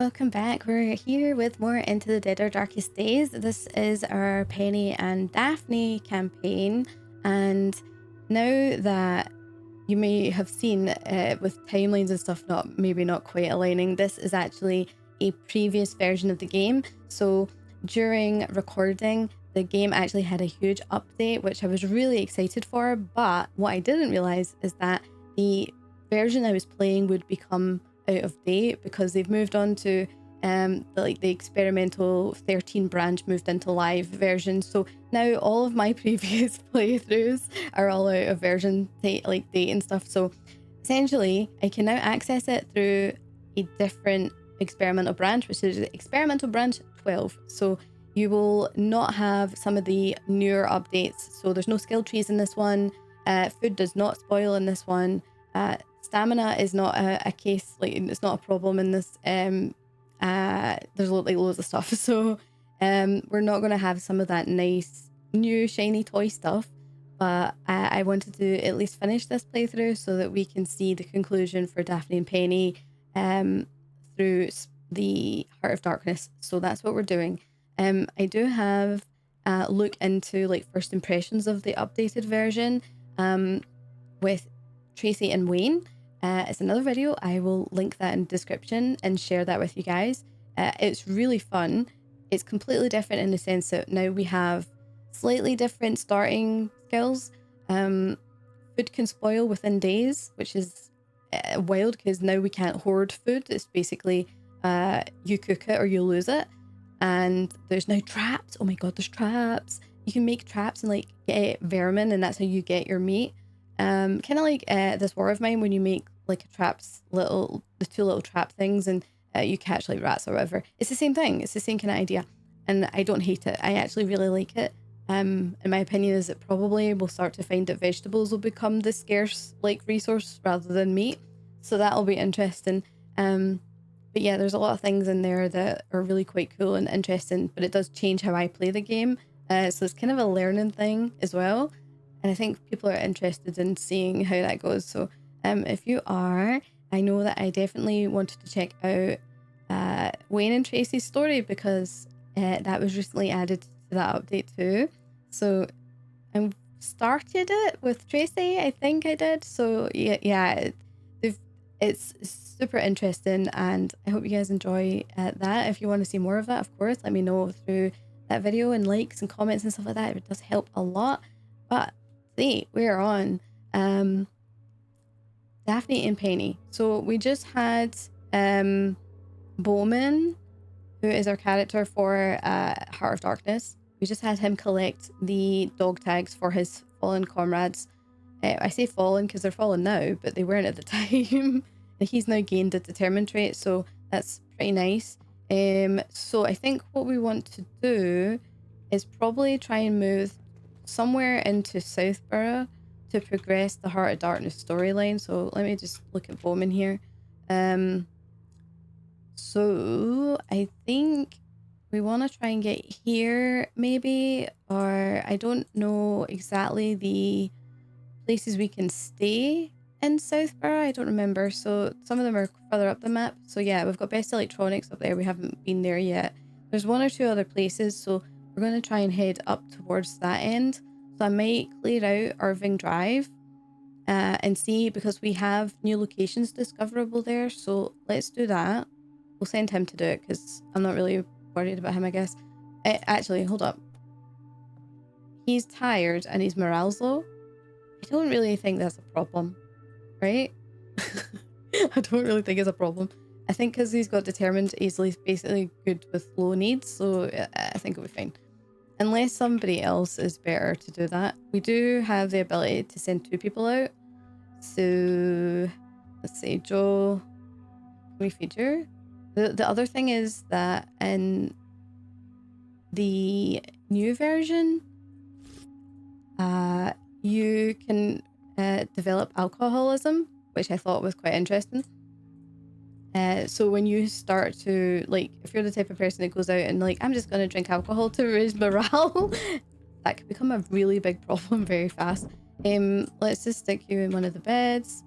Welcome back. We're here with more Into the Dead or Darkest Days. This is our Penny and Daphne campaign, and now that you may have seen with timelines and stuff not quite aligning, this is actually a previous version of the game. So during recording, the game actually had a huge update, which I was really excited for, but what I didn't realize is that the version I was playing would become out of date because they've moved on to the experimental 13 branch moved into live version. So now all of my previous playthroughs are all out of version date and stuff. So essentially I can now access it through a different experimental branch, which is experimental branch 12. So you will not have some of the newer updates. So there's no skill trees in this one. Food does not spoil in this one. Stamina is not a case, it's not a problem in this. There's loads of stuff. So we're not going to have some of that nice new shiny toy stuff, but I wanted to at least finish this playthrough so that we can see the conclusion for Daphne and Penny through the Heart of Darkness. So that's what we're doing. I do have a look into first impressions of the updated version with Tracy and Wayne. It's another video. I will link that in the description and share that with you guys. It's really fun. It's completely different in the sense that now we have slightly different starting skills. Food can spoil within days, which is wild because now we can't hoard food. It's basically you cook it or you lose it. And there's now traps. Oh my god, there's traps. You can make traps and get vermin, and that's how you get your meat. Kind of like this war of mine when you make a trap's the two little trap things and you catch rats or whatever. It's the same thing. It's the same kind of idea, and I don't hate it. I actually really like it. In my opinion, is that probably we'll start to find that vegetables will become the scarce resource rather than meat. So that'll be interesting. But yeah, there's a lot of things in there that are really quite cool and interesting, but it does change how I play the game. So it's kind of a learning thing as well. And I think people are interested in seeing how that goes. So if you are, I know that I definitely wanted to check out Wayne and Tracy's story because that was recently added to that update too. So I started it with Tracy, I think I did. So yeah, it's super interesting, and I hope you guys enjoy that. If you want to see more of that, of course, let me know through that video and likes and comments and stuff like that. It does help a lot. But today we're on Daphne and Penny. So we just had Bowman, who is our character for Heart of Darkness. We just had him collect the dog tags for his fallen comrades. I say fallen because they're fallen now, but they weren't at the time. And he's now gained a determined trait, so that's pretty nice. So I think what we want to do is probably try and move somewhere into Southborough to progress the Heart of Darkness storyline. So let me just look at Bowman here. So I think we want to try and get here maybe, or I don't know exactly the places we can stay in Southborough. I don't remember. So some of them are further up the map. So yeah, we've got Best Electronics up there. We haven't been there yet. There's one or two other places. So we're going to try and head up towards that end. So I might clear out Irving Drive and see, because we have new locations discoverable there. So let's do that. We'll send him to do it because I'm not really worried about him, I guess. Actually, hold up. He's tired and his morale's low. I don't really think that's a problem, right? I don't really think it's a problem. I think because he's got determined, he's basically good with low needs, so I think it'll be fine. Unless somebody else is better to do that. We do have the ability to send two people out. So let's see, Joe, can we feed you? The other thing is that in the new version, you can develop alcoholism, which I thought was quite interesting. So when you start to if you're the type of person that goes out and I'm just going to drink alcohol to raise morale, that could become a really big problem very fast. Let's just stick you in one of the beds.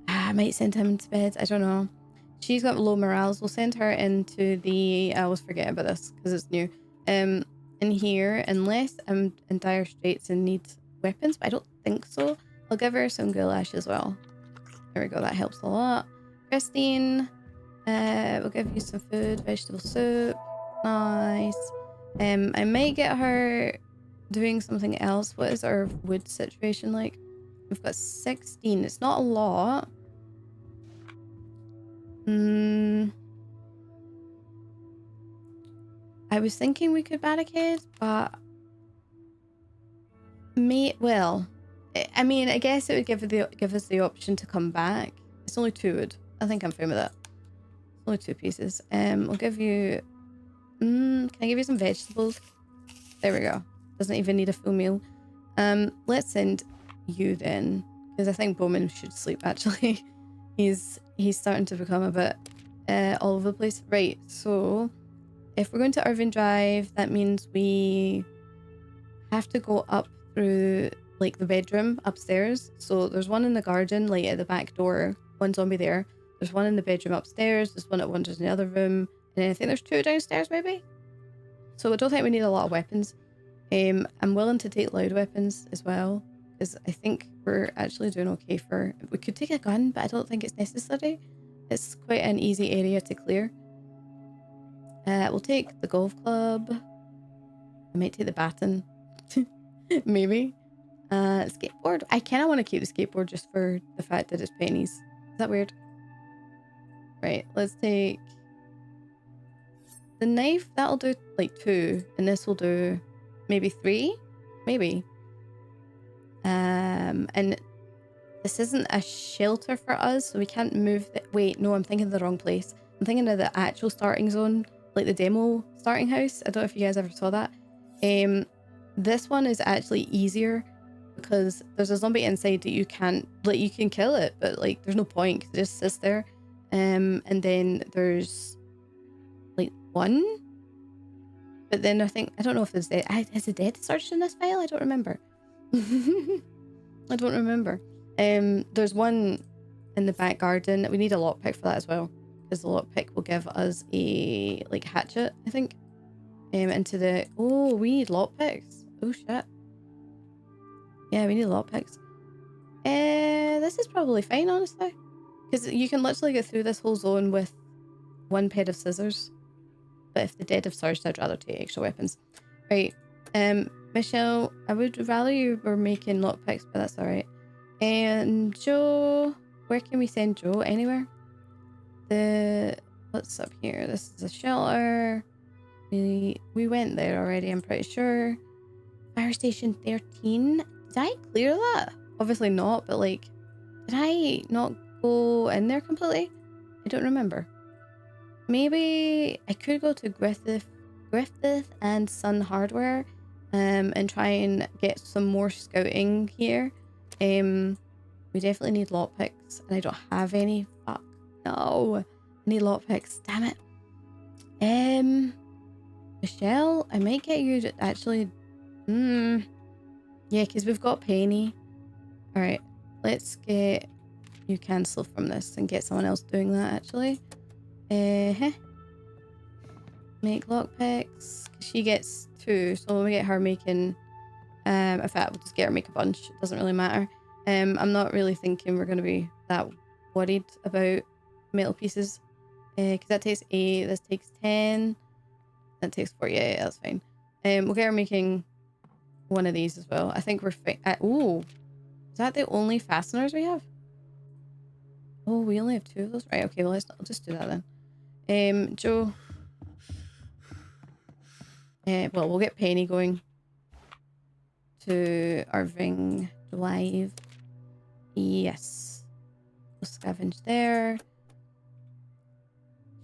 I might send him to bed, I don't know. She's got low morals. We'll send her into the... I always forget about this because it's new. In here, unless I'm in dire straits and need weapons, but I don't think so. I'll give her some goulash as well. There we go, that helps a lot. Christine, we'll give you some food, vegetable soup. Nice. I might get her doing something else. What is our wood situation like? We've got 16. It's not a lot. I was thinking we could barricade, but well, I mean, I guess it would give us the option to come back. It's only 2 wood. I think I'm fine with that. It's only 2 pieces. We'll give you... can I give you some vegetables? There we go. Doesn't even need a full meal. Let's send you then, because I think Bowman should sleep, actually. He's starting to become a bit all over the place. Right, so if we're going to Irving Drive, that means we have to go up through like the bedroom upstairs. So there's one in the garden, like at the back door, one zombie there. There's one in the bedroom upstairs, there's one that wanders in the other room, and then I think there's 2 downstairs maybe. So I don't think we need a lot of weapons. I'm willing to take loud weapons as well, because I think we're actually doing okay for... We could take a gun, but I don't think it's necessary. It's quite an easy area to clear. We'll take the golf club. I might take the baton. Maybe. Skateboard. I kind of want to keep the skateboard just for the fact that it's pennies. Is that weird? Right, let's take the knife. That'll do like 2, and this will do maybe 3, maybe. And this isn't a shelter for us, so we can't move the... Wait, no, I'm thinking of the wrong place. I'm thinking of the actual starting zone, like the demo starting house. I don't know if you guys ever saw that. This one is actually easier because there's a zombie inside that you can't... Like, you can kill it, but like there's no point because it just sits there. And then there's like 1, but then I don't know if there's dead. Is it dead searched in this file? I don't remember. I don't remember. There's 1 in the back garden. We need a lockpick for that as well, because the lockpick will give us a like hatchet, I think. Into the... Oh, we need lockpicks. Oh shit. Yeah, we need lockpicks. This is probably fine, honestly, because you can literally get through this whole zone with 1 pair of scissors. But if the dead have surged, I'd rather take extra weapons. Right. Michelle, I would rather you were making lockpicks, but that's alright. And Joe, where can we send Joe? Anywhere? What's up here? This is a shelter. We went there already, I'm pretty sure. Fire station 13. Did I clear that? Obviously not, but like, did I not go in there completely? I don't remember. Maybe I could go to Griffith and Sun Hardware, and try and get some more scouting here. We definitely need lockpicks, and I don't have any. Fuck no, I need lockpicks. Damn it. Michelle, I might get you to actually. Yeah, because we've got Penny. All right, let's get you cancelled from this and get someone else doing that actually. Make lockpicks. She gets 2, so when we get her making, in fact, we'll just get her make a bunch. It doesn't really matter. I'm not really thinking we're going to be that worried about metal pieces, because that takes 8. This takes 10. That takes 48. That's fine. We'll get her making 1 of these as well. I think we're fine. Ooh, is that the only fasteners we have? Oh, we only have 2 of those. Right. Okay. Well, I'll just do that then. Joe. Well, we'll get Penny going to Irving Drive. Yes. We'll scavenge there.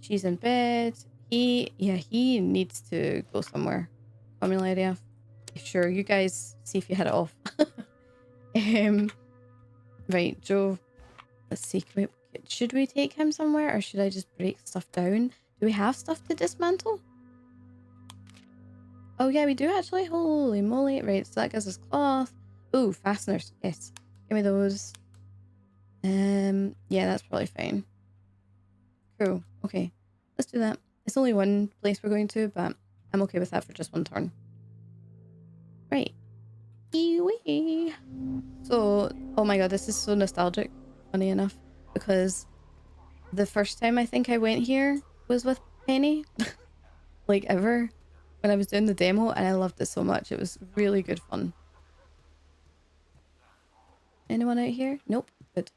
She's in bed. He needs to go somewhere. Formula area. Sure, you guys see if you had it off. Right, Joe. Let's see. Should we take him somewhere, or should I just break stuff down? Do we have stuff to dismantle? Oh yeah, we do actually. Holy moly. Right, so that gives us cloth. Ooh, fasteners. Yes. Give me those. Yeah, that's probably fine. Cool. Okay, let's do that. It's only one place we're going to, but I'm okay with that for just one turn. Right. Wee. So, oh my god, this is so nostalgic, funny enough, because the first time I think I went here was with Penny, like ever, when I was doing the demo, and I loved it so much. It was really good fun. Anyone out here? Nope. Good.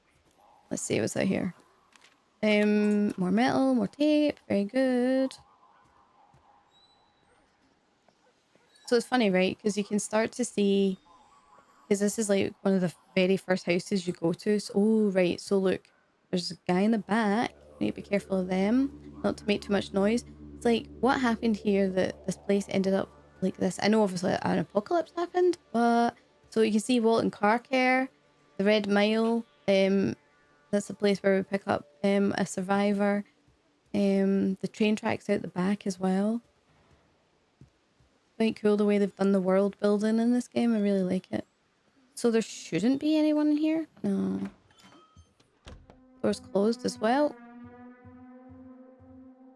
Let's see what's out here. More metal, more tape. Very good. So it's funny, right? Because you can start to see, because this is like one of the very first houses you go to. So, oh, right. So look, there's a guy in the back. You need to be careful of them, not to make too much noise. It's like, what happened here that this place ended up like this? I know obviously an apocalypse happened, but so you can see Walton Car Care, the Red Mile. That's the place where we pick up a survivor. The train tracks out the back as well. Quite cool the way they've done the world building in this game. I really like it. So there shouldn't be anyone in here? No. Door's closed as well.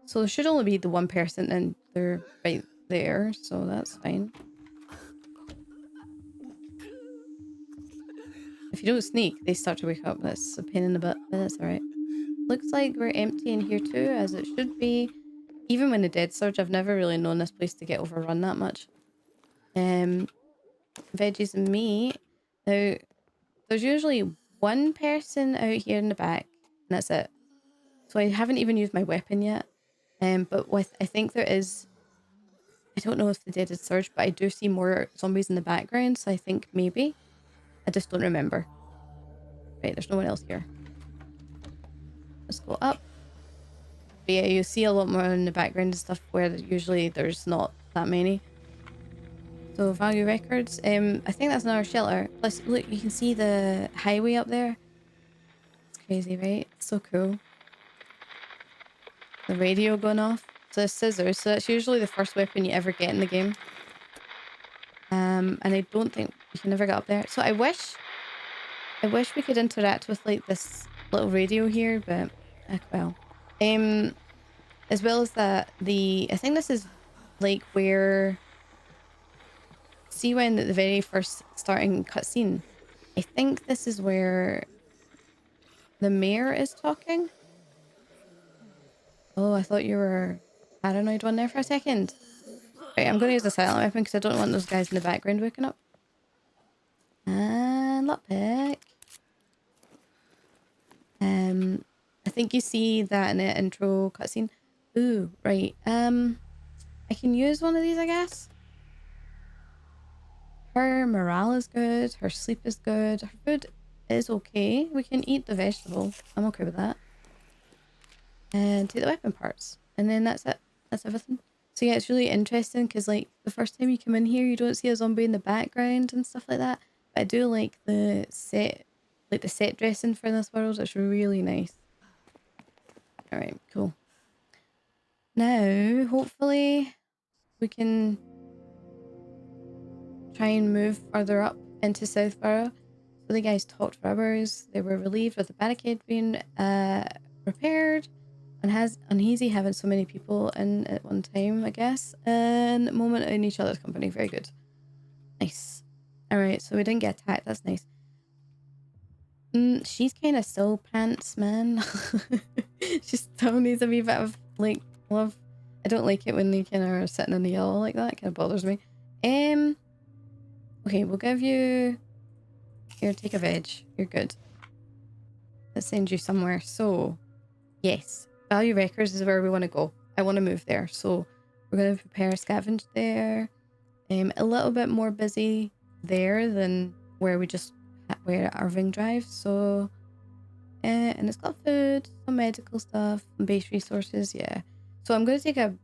So there should only be the one person and they're right there, so that's fine. If you don't sneak, they start to wake up. That's a pain in the butt, but that's alright. Looks like we're empty in here too, as it should be. Even when the dead surge, I've never really known this place to get overrun that much. Veggies and meat. Now, there's usually one person out here in the back, and that's it. So I haven't even used my weapon yet. But with, I think there is, I don't know if the dead is surged, but I do see more zombies in the background, so I think maybe. I just don't remember. Right, there's no one else here. Let's go up. But yeah, you see a lot more in the background and stuff where usually there's not that many. So value records. I think that's another shelter. Plus, look, you can see the highway up there. It's crazy, right? It's so cool. The radio going off. So scissors. So that's usually the first weapon you ever get in the game. And I don't think you can ever get up there. So I wish we could interact with like this little radio here, but well. As well as that, I think this is like where, see when the very first starting cutscene, I think this is where the mayor is talking. Oh, I thought you were paranoid one there for a second. Right, I'm going to use the silent weapon because I don't want those guys in the background waking up. And lockpick. I think you see that in the intro cutscene. Ooh, right. I can use one of these, I guess. Her morale is good. Her sleep is good. Her food is okay. We can eat the vegetable. I'm okay with that. And take the weapon parts. And then that's it. That's everything. So yeah, it's really interesting because like the first time you come in here, you don't see a zombie in the background and stuff like that. But I do like the set, like the set dressing for this world. It's really nice. All right, cool. Now, hopefully we can try and move further up into Southborough. So the guys talked for hours. They were relieved with the barricade being repaired and has uneasy having so many people in at one time, I guess. And moment in each other's company. Very good. Nice. All right, so we didn't get attacked. That's nice. She's kind of still pants, man. She still needs a wee bit of like love. I don't like it when they kind of are sitting in the yellow like that. It kind of bothers me. Okay, we'll give you. Here, take a veg. You're good. Let's send you somewhere. So, yes, value records is where we want to go. I want to move there, so we're going to prepare scavenge there. A little bit more busy there than where we just where Irving Drive. So, and it's got food, some medical stuff, some base resources. Yeah. So I'm going to take a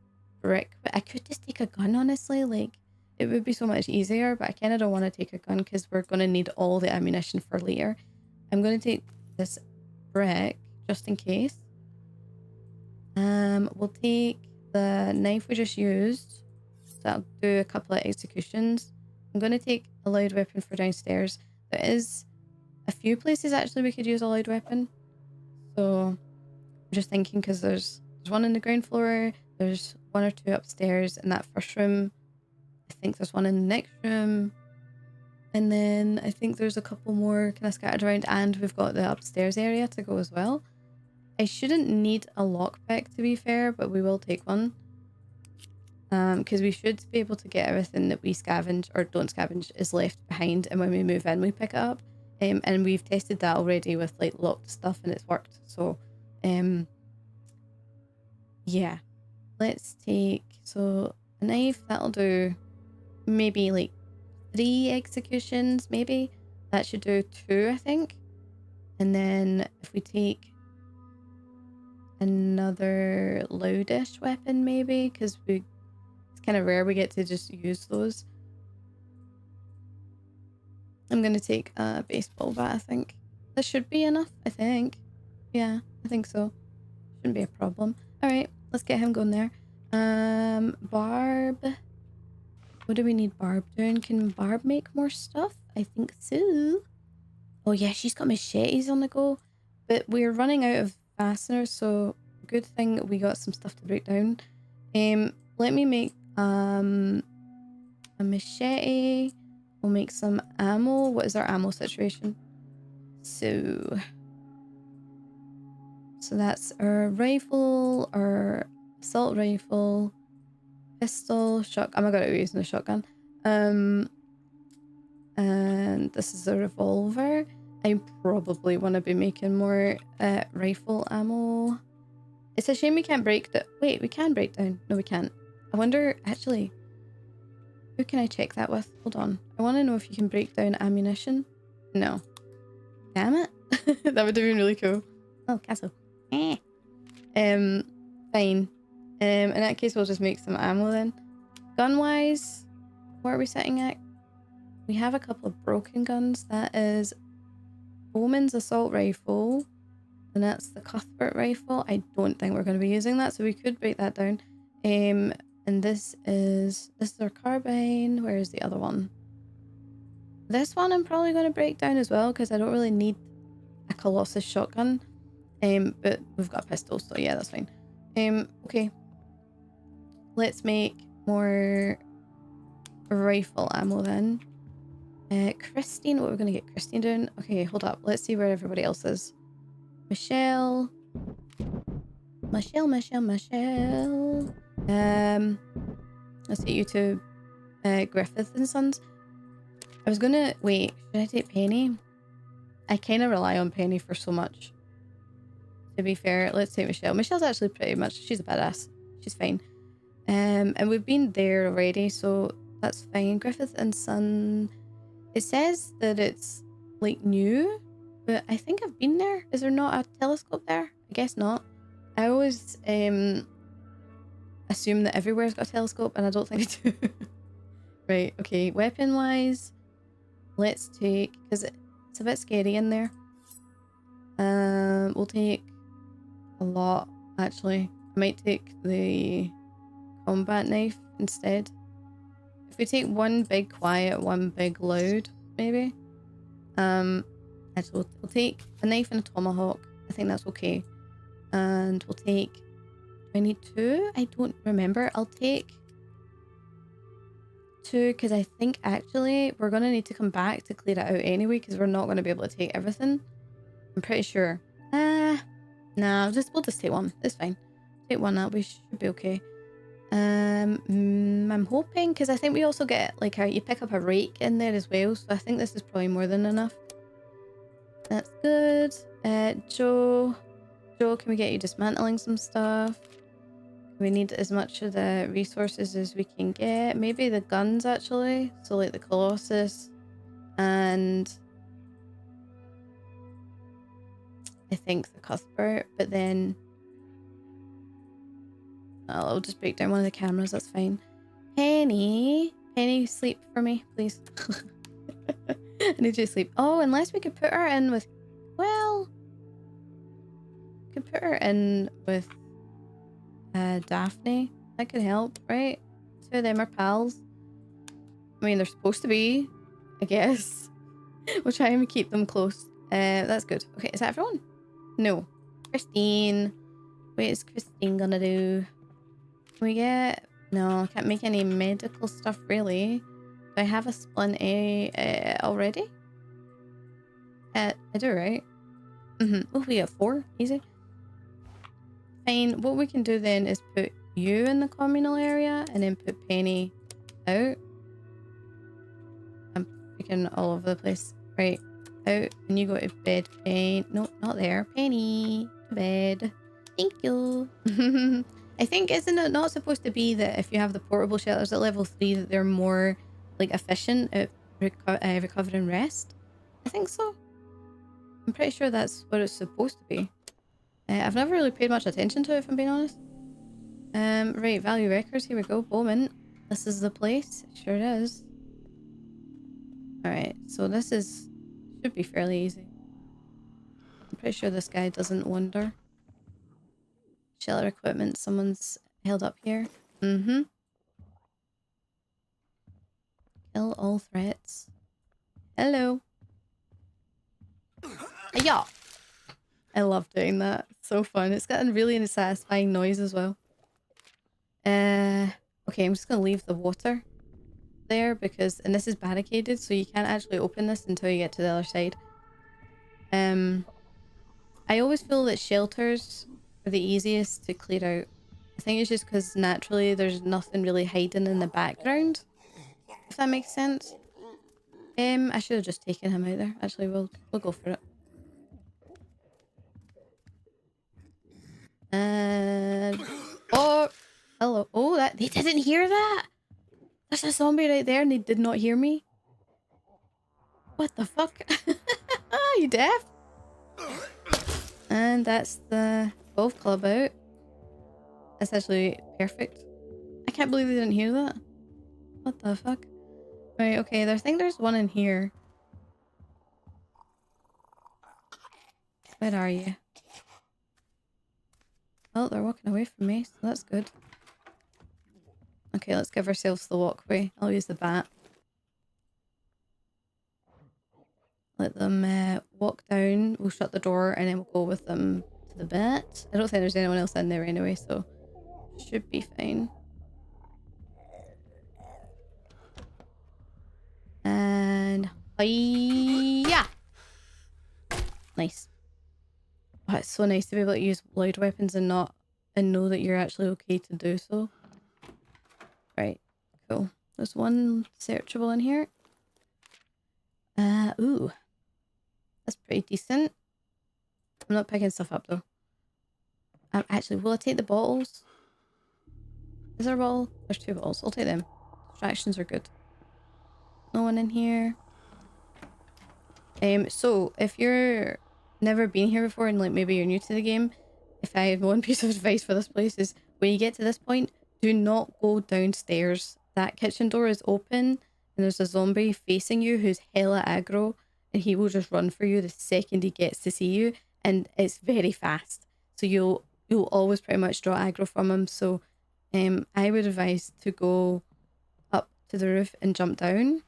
brick, but I could just take a gun. Honestly, like it would be so much easier. But I kind of don't want to take a gun because we're going to need all the ammunition for later. I'm going to take this brick just in case. We'll take the knife we just used. So I'll do a couple of executions. I'm going to take a loud weapon for downstairs. There is a few places actually we could use a loud weapon. So I'm just thinking because there's one in the ground floor, there's one or two upstairs in that first room. I think there's one in the next room. And then I think there's a couple more kind of scattered around, and we've got the upstairs area to go as well. I shouldn't need a lockpick to be fair, but we will take one. Because we should be able to get everything that we scavenge or don't scavenge is left behind, and when we move in we pick it up. And we've tested that already with like locked stuff and it's worked. So yeah. Let's take a knife, that'll do maybe like 3 executions, maybe. That should do 2, I think. And then if we take another loadish weapon, maybe, because it's kind of rare we get to just use those. I'm going to take a baseball bat, I think. This should be enough, I think. Yeah, I think so. Shouldn't be a problem. Alright, let's get him going there. Barb. What do we need Barb doing? Can Barb make more stuff? I think so. Oh yeah, she's got machetes on the go. But we're running out of fasteners, so good thing we got some stuff to break down. Let me make a machete. We'll make some ammo. What is our ammo situation? So that's our rifle, our assault rifle, pistol, shotgun. Oh my god, we're using a shotgun. And this is a revolver. I probably want to be making more rifle ammo. It's a shame we can't break the... Wait, we can break down. No, we can't. I wonder, actually, who can I check that with? Hold on. I want to know if you can break down ammunition. No. Damn it. That would have been really cool. Oh, castle. Fine. In that case, we'll just make some ammo then. Gun-wise, what are we sitting at? We have a couple of broken guns. That is Bowman's assault rifle, and that's the Cuthbert rifle. I don't think we're going to be using that, so we could break that down. And this is our carbine. Where is the other one? This one I'm probably going to break down as well, because I don't really need a Colossus shotgun. But we've got a pistol, so yeah, that's fine. Okay. Let's make more rifle ammo then. Christine, what are we going to get Christine doing? Okay, hold up. Let's see where everybody else is. Michelle. Let's take you to Griffith and Sons. I was gonna... Wait, should I take Penny? I kind of rely on Penny for so much. To be fair, let's take Michelle. Michelle's actually pretty much... She's a badass. She's fine. And we've been there already, so that's fine. Griffith and Son... It says that it's, like, new, but I think I've been there. Is there not a telescope there? I guess not. I always assume that everywhere's got a telescope, and I don't think they do. Right, okay. Weapon-wise, let's take... Because it's a bit scary in there. We'll take a lot, actually. I might take the combat knife instead. If we take one big quiet, one big loud, maybe. Actually, we'll take a knife and a tomahawk. I think that's okay. And we'll take... Do I need 2? I don't remember. I'll take 2 because I think actually we're going to need to come back to clear it out anyway, because we're not going to be able to take everything. I'm pretty sure. Nah, we'll just take one. It's fine. Take one up. We should be okay. I'm hoping, because I think we also get like you pick up a rake in there as well, so I think this is probably more than enough. That's good. Joe, can we get you dismantling some stuff? We need as much of the resources as we can get. Maybe the guns actually, so like the Colossus and I think the Cuthbert, but then I'll just break down one of the cameras, that's fine. Penny, sleep for me, please. I need you to sleep. Oh, unless we could put her in with... Well... We could put her in with... Daphne. That could help, right? 2 of them are pals. I mean, they're supposed to be, I guess. We'll try and keep them close. That's good. Okay, is that everyone? No. Christine. What is Christine gonna do? Can we get... No, I can't make any medical stuff really. Do I have a splint already? I do, right? Oh, we got 4. Easy. Fine. What we can do then is put you in the communal area and then put Penny out. I'm freaking all over the place. Right. Out. And you go to bed, Penny. No, not there. Penny. To bed. Thank you. I think, isn't it not supposed to be that if you have the portable shelters at level 3 that they're more like efficient at recovering rest? I think so. I'm pretty sure that's what it's supposed to be. I've never really paid much attention to it, if I'm being honest. Right, value records. Here we go. Bowman. This is the place. It sure is. Alright, so this is... should be fairly easy. I'm pretty sure this guy doesn't wander. Shelter equipment. Someone's held up here. Kill all threats. Hello. Hiya! I love doing that. It's so fun. It's got a really satisfying noise as well. Okay, I'm just gonna leave the water there because... and this is barricaded, so you can't actually open this until you get to the other side. I always feel that shelters are the easiest to clear out. I think it's just because naturally there's nothing really hiding in the background, if that makes sense. I should have just taken him out there. Actually, we'll go for it. Oh, hello. Oh, that they didn't hear that. There's a zombie right there, and they did not hear me. What the fuck? You deaf? And that's the golf club out. That's actually perfect. I can't believe they didn't hear that. What the fuck? Right, okay, I think there's one in here. Where are you? Oh, they're walking away from me, so that's good. Okay, let's give ourselves the walkway. I'll use the bat. Let them walk down. We'll shut the door and then we'll go with them to the bat. I don't think there's anyone else in there anyway, so should be fine. And hiya! Nice. Oh, it's so nice to be able to use loud weapons and know that you're actually okay to do so. Right, cool. There's one searchable in here. Ooh. That's pretty decent. I'm not picking stuff up though. Actually, will I take the bottles? Is there a bottle? There's 2 bottles. I'll take them. Distractions are good. No one in here. So if you're never been here before and like maybe you're new to the game, if I have one piece of advice for this place is when you get to this point, do not go downstairs. That kitchen door is open and there's a zombie facing you who's hella aggro and he will just run for you the second he gets to see you, and it's very fast. So you'll always pretty much draw aggro from him. So I would advise to go up to the roof and jump down.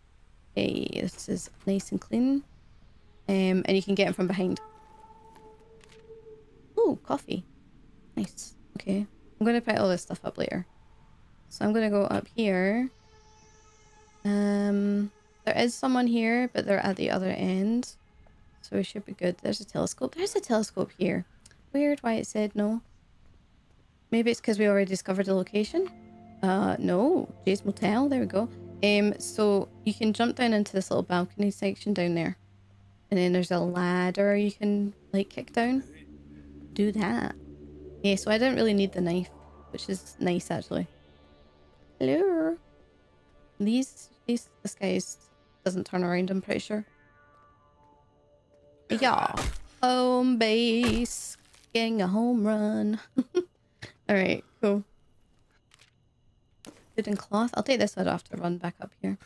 Hey, this is nice and clean. And you can get him from behind. Ooh, coffee. Nice. Okay. I'm going to put all this stuff up later. So I'm going to go up here. There is someone here, but they're at the other end. So we should be good. There's a telescope. There's a telescope here. Weird why it said no. Maybe it's because we already discovered the location. No. Jay's Motel. There we go. So you can jump down into this little balcony section down there. And then there's a ladder you can like kick down. Do that. Yeah, so I didn't really need the knife, which is nice actually. Hello. This guy doesn't turn around, I'm pretty sure. Yeah. Home base. Getting a home run. Alright, cool. Food and cloth. I'll take this out after run back up here.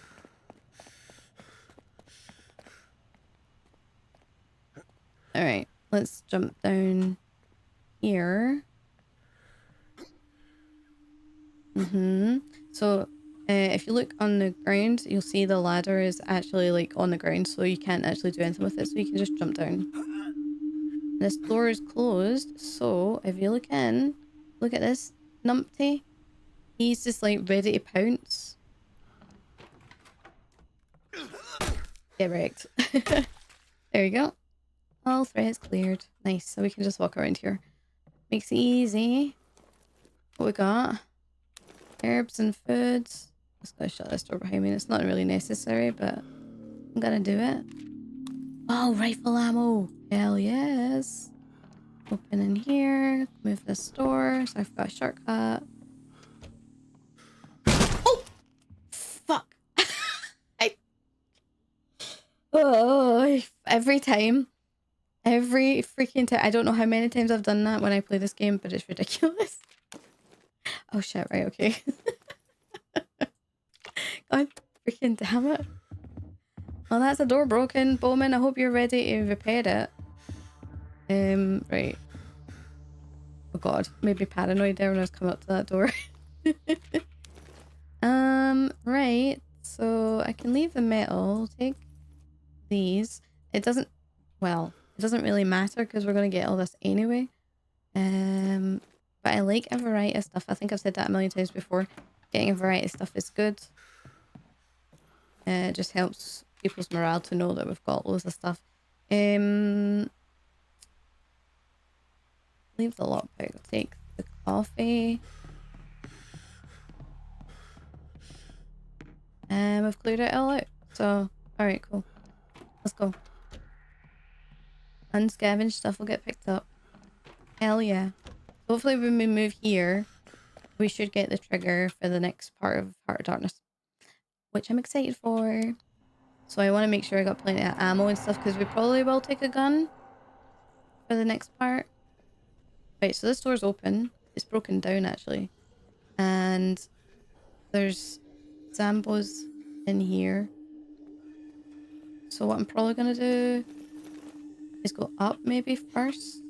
Alright, let's jump down here. So, if you look on the ground, you'll see the ladder is actually like on the ground, so you can't actually do anything with it, so you can just jump down. And This door is closed, so if you look in, look at this numpty. He's just like ready to pounce. Get wrecked. There you go. All threats cleared. Nice. So we can just walk around here. Makes it easy. What we got? Herbs and foods. Just gotta shut this door behind me. It's not really necessary, but I'm gonna do it. Oh, rifle ammo. Hell yes. Open in here. Move this door. So I've got a shortcut. Oh! Fuck. Oh, every time. Every freaking time. I don't know how many times I've done that when I play this game, but it's ridiculous. Oh shit, right, okay. God freaking damn it. Well, that's a door broken. Bowman, I hope you're ready to repair it. Right. Oh god, made me paranoid there when I was coming up to that door. Right. So I can leave the metal, take these. It doesn't, well, it doesn't really matter because we're going to get all this anyway. But I like a variety of stuff. I think I've said that a million times before. Getting a variety of stuff is good. It just helps people's morale to know that we've got loads of stuff. Leave the lockpick. Take the coffee. We've cleared it all out. So, alright, cool. Let's go. Unscavenged stuff will get picked up. Hell yeah. Hopefully when we move here, we should get the trigger for the next part of Heart of Darkness. Which I'm excited for. So I want to make sure I got plenty of ammo and stuff because we probably will take a gun for the next part. Right, so this door's open. It's broken down actually. And there's Zambos in here. So what I'm probably going to do is go up maybe first.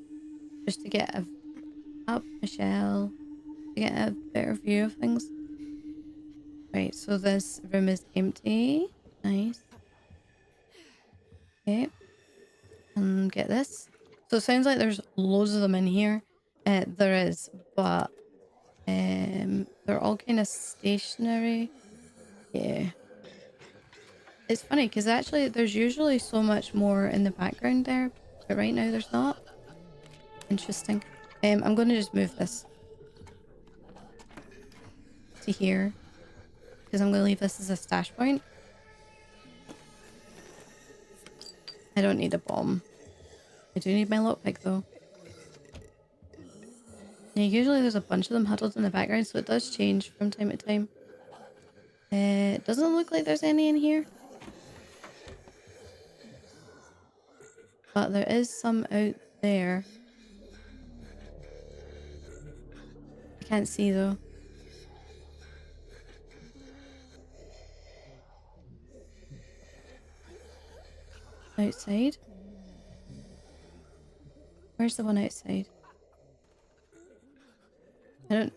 Just to get up Michelle. To get a better view of things. Right, so this room is empty. Nice. Okay. And get this. So it sounds like there's loads of them in here. There is, but they're all kind of stationary. Yeah. It's funny because actually there's usually so much more in the background there, but right now there's not. Interesting. I'm going to just move this to here because I'm going to leave this as a stash point. I don't need a bomb. I do need my lockpick though. Yeah, usually there's a bunch of them huddled in the background, so it does change from time to time. It doesn't look like there's any in here. But there is some out there. I can't see though. Outside? Where's the one outside? I don't...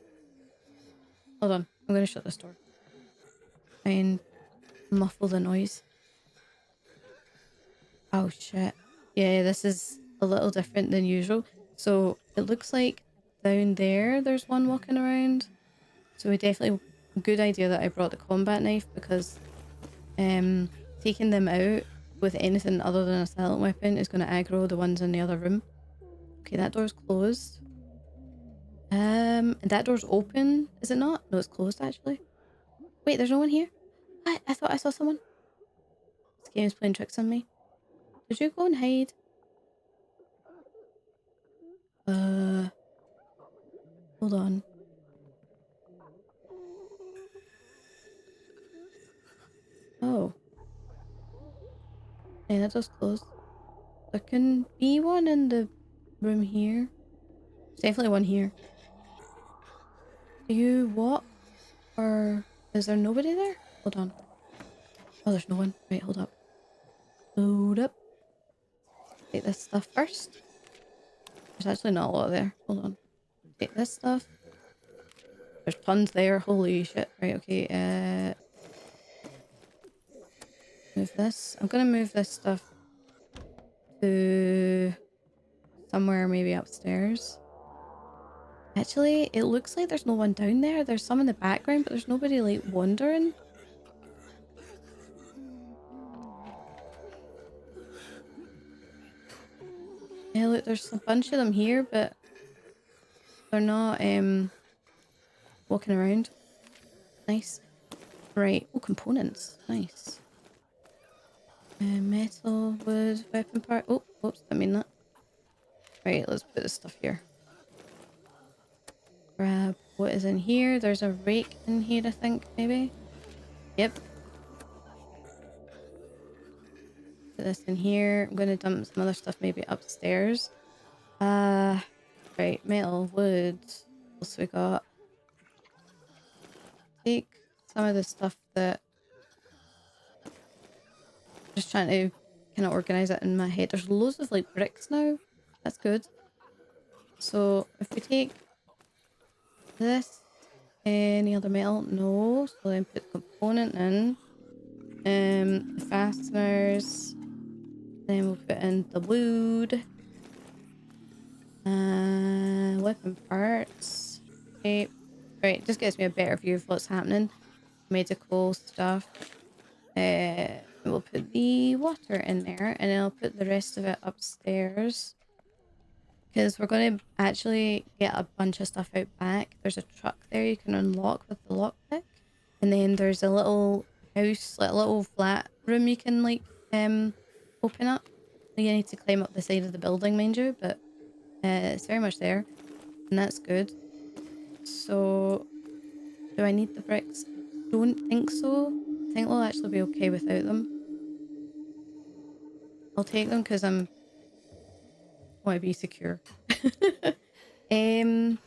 Hold on. I'm going to shut this door. Try and muffle the noise. Oh shit. Yeah, this is a little different than usual. So it looks like down there there's one walking around. So we definitely... Good idea that I brought the combat knife because taking them out with anything other than a silent weapon is going to aggro the ones in the other room. Okay, that door's closed. And that door's open, is it not? No, it's closed actually. Wait, there's no one here? What? I thought I saw someone. This game is playing tricks on me. Did you go and hide? Hold on. Oh. Yeah, that door's closed. There can be one in the room here. There's definitely one here. Do you walk? Or is there nobody there? Hold on. Oh, there's no one. Right, hold up. Load up. Take this stuff first. There's actually not a lot there. Hold on. Take this stuff. There's tons there. Holy shit. Right, okay. Move this. I'm gonna move this stuff to somewhere maybe upstairs. Actually, it looks like there's no one down there. There's some in the background, but there's nobody like wandering. Yeah, look, there's a bunch of them here, but they're not walking around. Nice. Right. Oh, components. Nice. Metal, wood, weapon part. Oh, oops, I mean that. Right, let's put this stuff here. Grab what is in here. There's a rake in here, I think, maybe. Yep. Put this in here. I'm going to dump some other stuff maybe upstairs. Right, metal, wood. What else we got? Take some of the stuff that... Just trying to kind of organize it in my head. There's loads of like bricks now. That's good. So if we take this, any other metal? No. So then put the component in. The fasteners. Then we'll put in the wood. Weapon parts. Tape. Right, just gives me a better view of what's happening. Medical stuff. We'll put the water in there, and then I'll put the rest of it upstairs. Because we're going to actually get a bunch of stuff out back. There's a truck there you can unlock with the lockpick. And then there's a little house, like a little flat room you can like open up. You need to climb up the side of the building, mind you, but it's very much there. And that's good. So, do I need the bricks? I don't think so. I think we'll actually be okay without them. I'll take them because I want to be secure. Yep,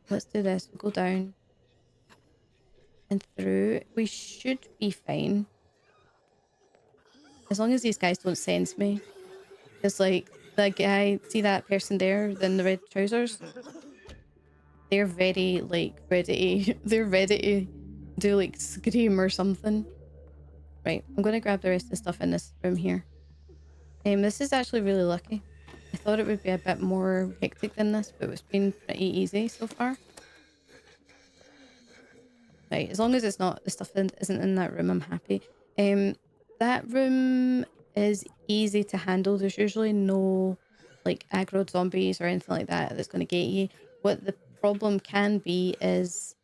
let's do this. We'll go down and through. We should be fine. As long as these guys don't sense me. Because, like, that guy, see that person there in the red trousers? They're very, like, ready. They're ready to do, like, scream or something. Right, I'm going to grab the rest of the stuff in this room here. This is actually really lucky. I thought it would be a bit more hectic than this, but it's been pretty easy so far. Right, as long as it's not, the stuff isn't in that room, I'm happy. That room is easy to handle. There's usually no like aggro zombies or anything like that that's going to get you. What the problem can be is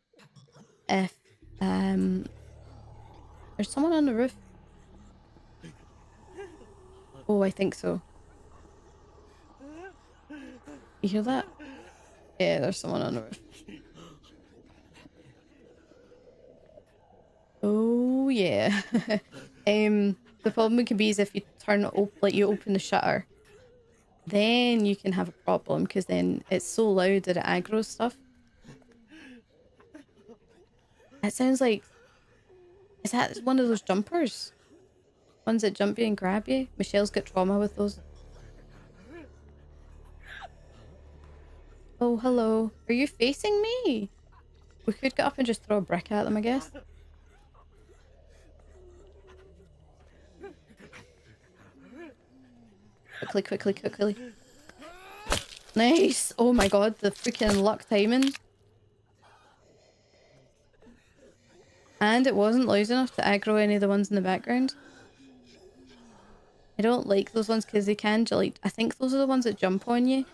if there's someone on the roof. Oh, I think so. You hear that? Yeah, there's someone on the roof. Oh yeah. The problem can be is if you you open the shutter, then you can have a problem because then it's so loud that it aggroes stuff. It sounds like, is that one of those jumpers? Ones that jump you and grab you? Michelle's got trauma with those. Oh, hello. Are you facing me? We could get up and just throw a brick at them, I guess. Quickly, quickly, quickly. Nice! Oh my god, the freaking luck timing. And it wasn't loud enough to aggro any of the ones in the background. I don't like those ones because they can, like, I think those are the ones that jump on you.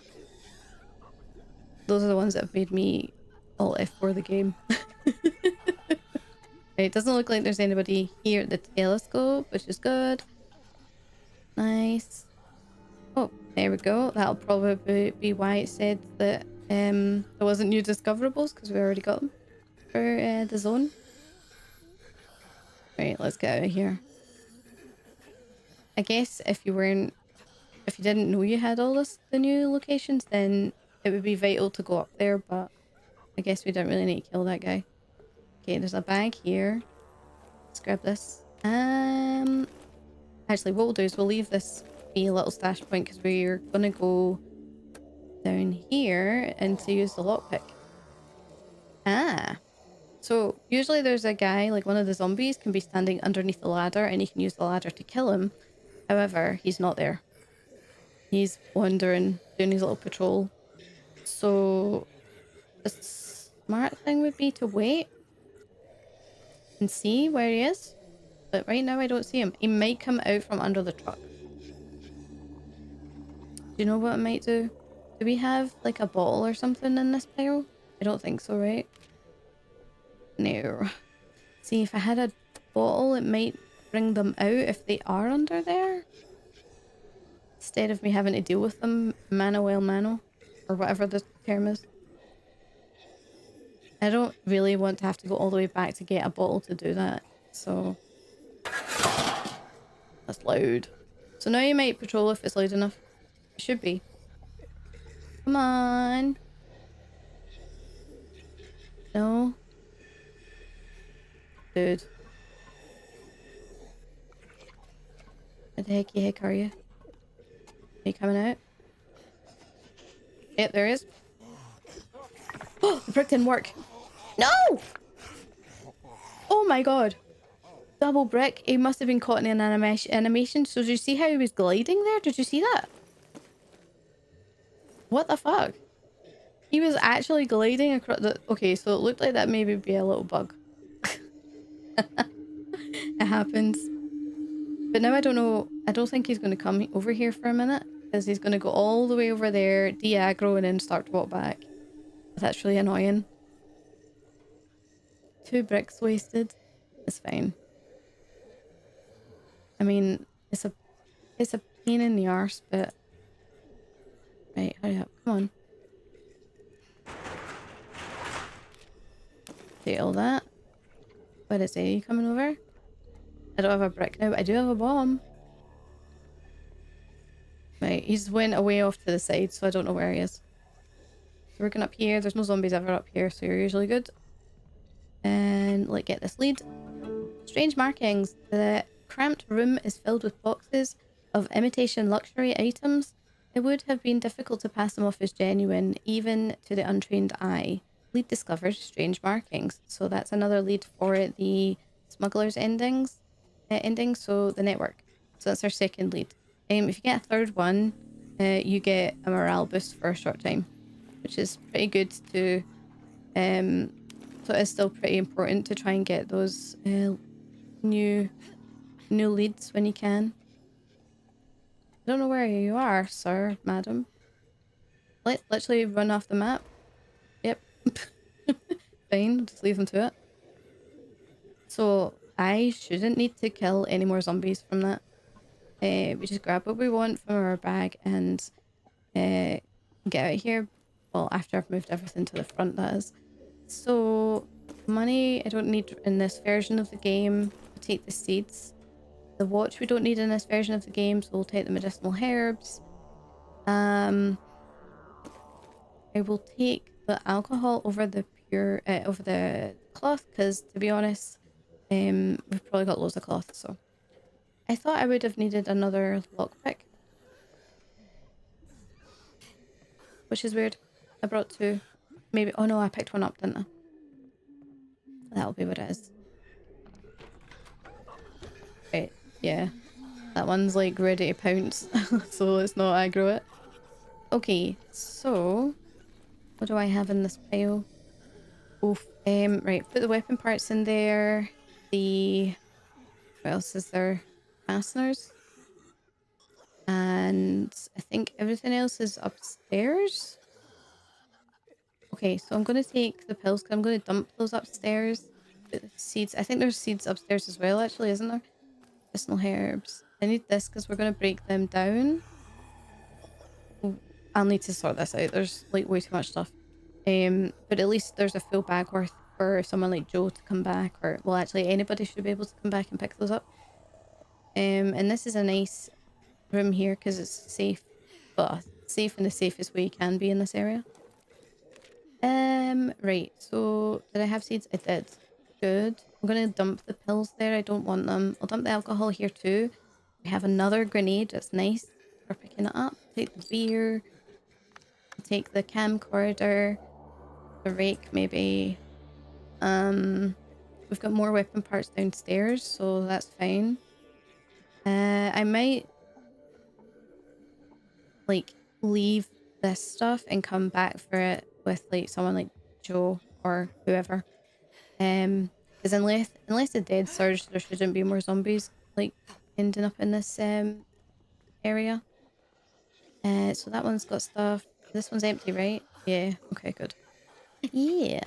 Those are the ones that have made me all F4 the game. It doesn't look like there's anybody here at the telescope, which is good. Nice. Oh, there we go. That'll probably be why it said that there wasn't new discoverables, because we already got them for the zone. Right, let's get out of here. I guess if you didn't know you had all the new locations, then it would be vital to go up there, but I guess we don't really need to kill that guy. Okay, there's a bag here. Let's grab this. Actually, what we'll do is we'll leave this be a little stash point because we're gonna go down here and to use the lockpick. So usually there's a guy, like one of the zombies can be standing underneath the ladder and you can use the ladder to kill him. However, he's not there. He's wandering, doing his little patrol. So the smart thing would be to wait and see where he is. But right now I don't see him. He might come out from under the truck. Do you know what I might do? Do we have like a bottle or something in this pile? I don't think so, right? No. See, if I had a bottle, it might bring them out if they are under there. Instead of me having to deal with them mano a mano, or whatever the term is. I don't really want to have to go all the way back to get a bottle to do that. So that's loud. So now you might patrol if it's loud enough. It should be. Come on. No. Dude. Where the heck are you? Are you coming out? Yep, there is. Oh, the brick didn't work. No! Oh my god. Double brick. He must have been caught in an animation. So did you see how he was gliding there? Did you see that? What the fuck? He was actually gliding across the... Okay, so it looked like that maybe be a little bug. It happens. But now I don't know. I don't think he's going to come over here for a minute. Because he's going to go all the way over there, de-aggro, and then start to walk back. That's really annoying. 2 bricks wasted. It's fine. I mean, it's a pain in the arse, but... Right, hurry up. Come on. Take all that. What is it? Are you coming over? I don't have a brick now, but I do have a bomb. Right, he's went away off to the side, so I don't know where he is. So we're going up here. There's no zombies ever up here, so you're usually good. And let's get this lead. Strange markings. The cramped room is filled with boxes of imitation luxury items. It would have been difficult to pass them off as genuine, even to the untrained eye. Lead discovered strange markings. So that's another lead for the smuggler's ending, so the network. So that's our second lead. If you get a third one, you get a morale boost for a short time, which is pretty good to... so it's still pretty important to try and get those new leads when you can. I don't know where you are, sir, madam. Let's literally run off the map. Yep. Fine, just leave them to it. So I shouldn't need to kill any more zombies from that. We just grab what we want from our bag and get out of here. Well, after I've moved everything to the front, that is. So money I don't need in this version of the game. I'll take the seeds. The watch we don't need in this version of the game, so we'll take the medicinal herbs. I will take the alcohol over the over the cloth, because to be honest, we've probably got loads of cloth. So I thought I would have needed another lockpick, which is weird. I brought 2. Maybe. Oh no, I picked one up, didn't I? That'll be what it is. Right. Yeah. That one's like ready to pounce, so let's not aggro it. Okay, so what do I have in this pile? Oof. Right, put the weapon parts in there. The... What else is there? Fasteners. And I think everything else is upstairs. Okay, so I'm going to take the pills because I'm going to dump those upstairs. Put the seeds. I think there's seeds upstairs as well, actually, isn't there? Medicinal herbs. I need this because we're going to break them down. Oh, I'll need to sort this out. There's like way too much stuff. But at least there's a full bag worth for someone like Joe to come back, or well, actually anybody should be able to come back and pick those up. And this is a nice room here because it's safe, but safe in the safest way you can be in this area. Right. So did I have seeds? I did. Good. I'm gonna dump the pills there. I don't want them. I'll dump the alcohol here too. We have another grenade. That's nice for picking it up. Take the beer. Take the camcorder. The rake maybe. We've got more weapon parts downstairs, so that's fine. I might... like leave this stuff and come back for it with like someone like Joe or whoever. Because unless the dead surge, there shouldn't be more zombies like ending up in this area. So that one's got stuff. This one's empty, right? Yeah. Okay, good. Yeah.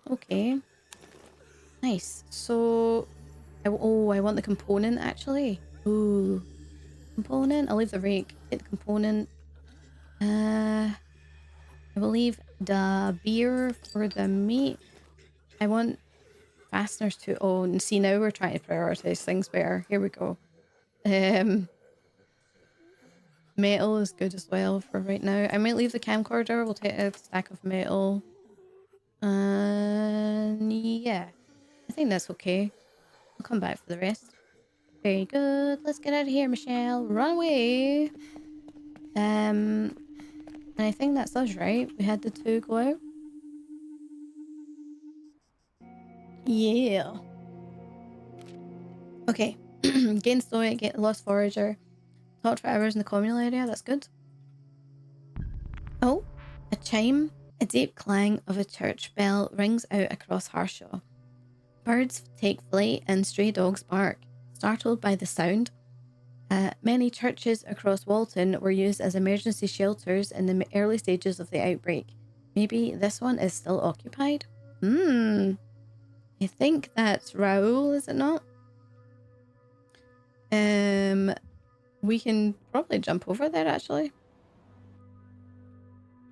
Okay. Nice. So, I want the component actually. Ooh, component. I'll leave the rake. Take the component. I will leave the beer for the meat. I want fasteners too. Oh, and see now we're trying to prioritize things better. Here we go. Metal is good as well for right now. I might leave the camcorder. We'll take a stack of metal. And yeah, I think that's okay. I'll come back for the rest. Very good. Let's get out of here, Michelle. Run away. And I think that's us, right? We had the two go out. Yeah. Okay. Gain stoic, get lost forager. Talked for hours in the communal area. That's good. Oh, a chime. A deep clang of a church bell rings out across Harshaw. Birds take flight and stray dogs bark, startled by the sound. Many churches across Walton were used as emergency shelters in the early stages of the outbreak. Maybe this one is still occupied? I think that's Raoul, is it not? We can probably jump over there, actually.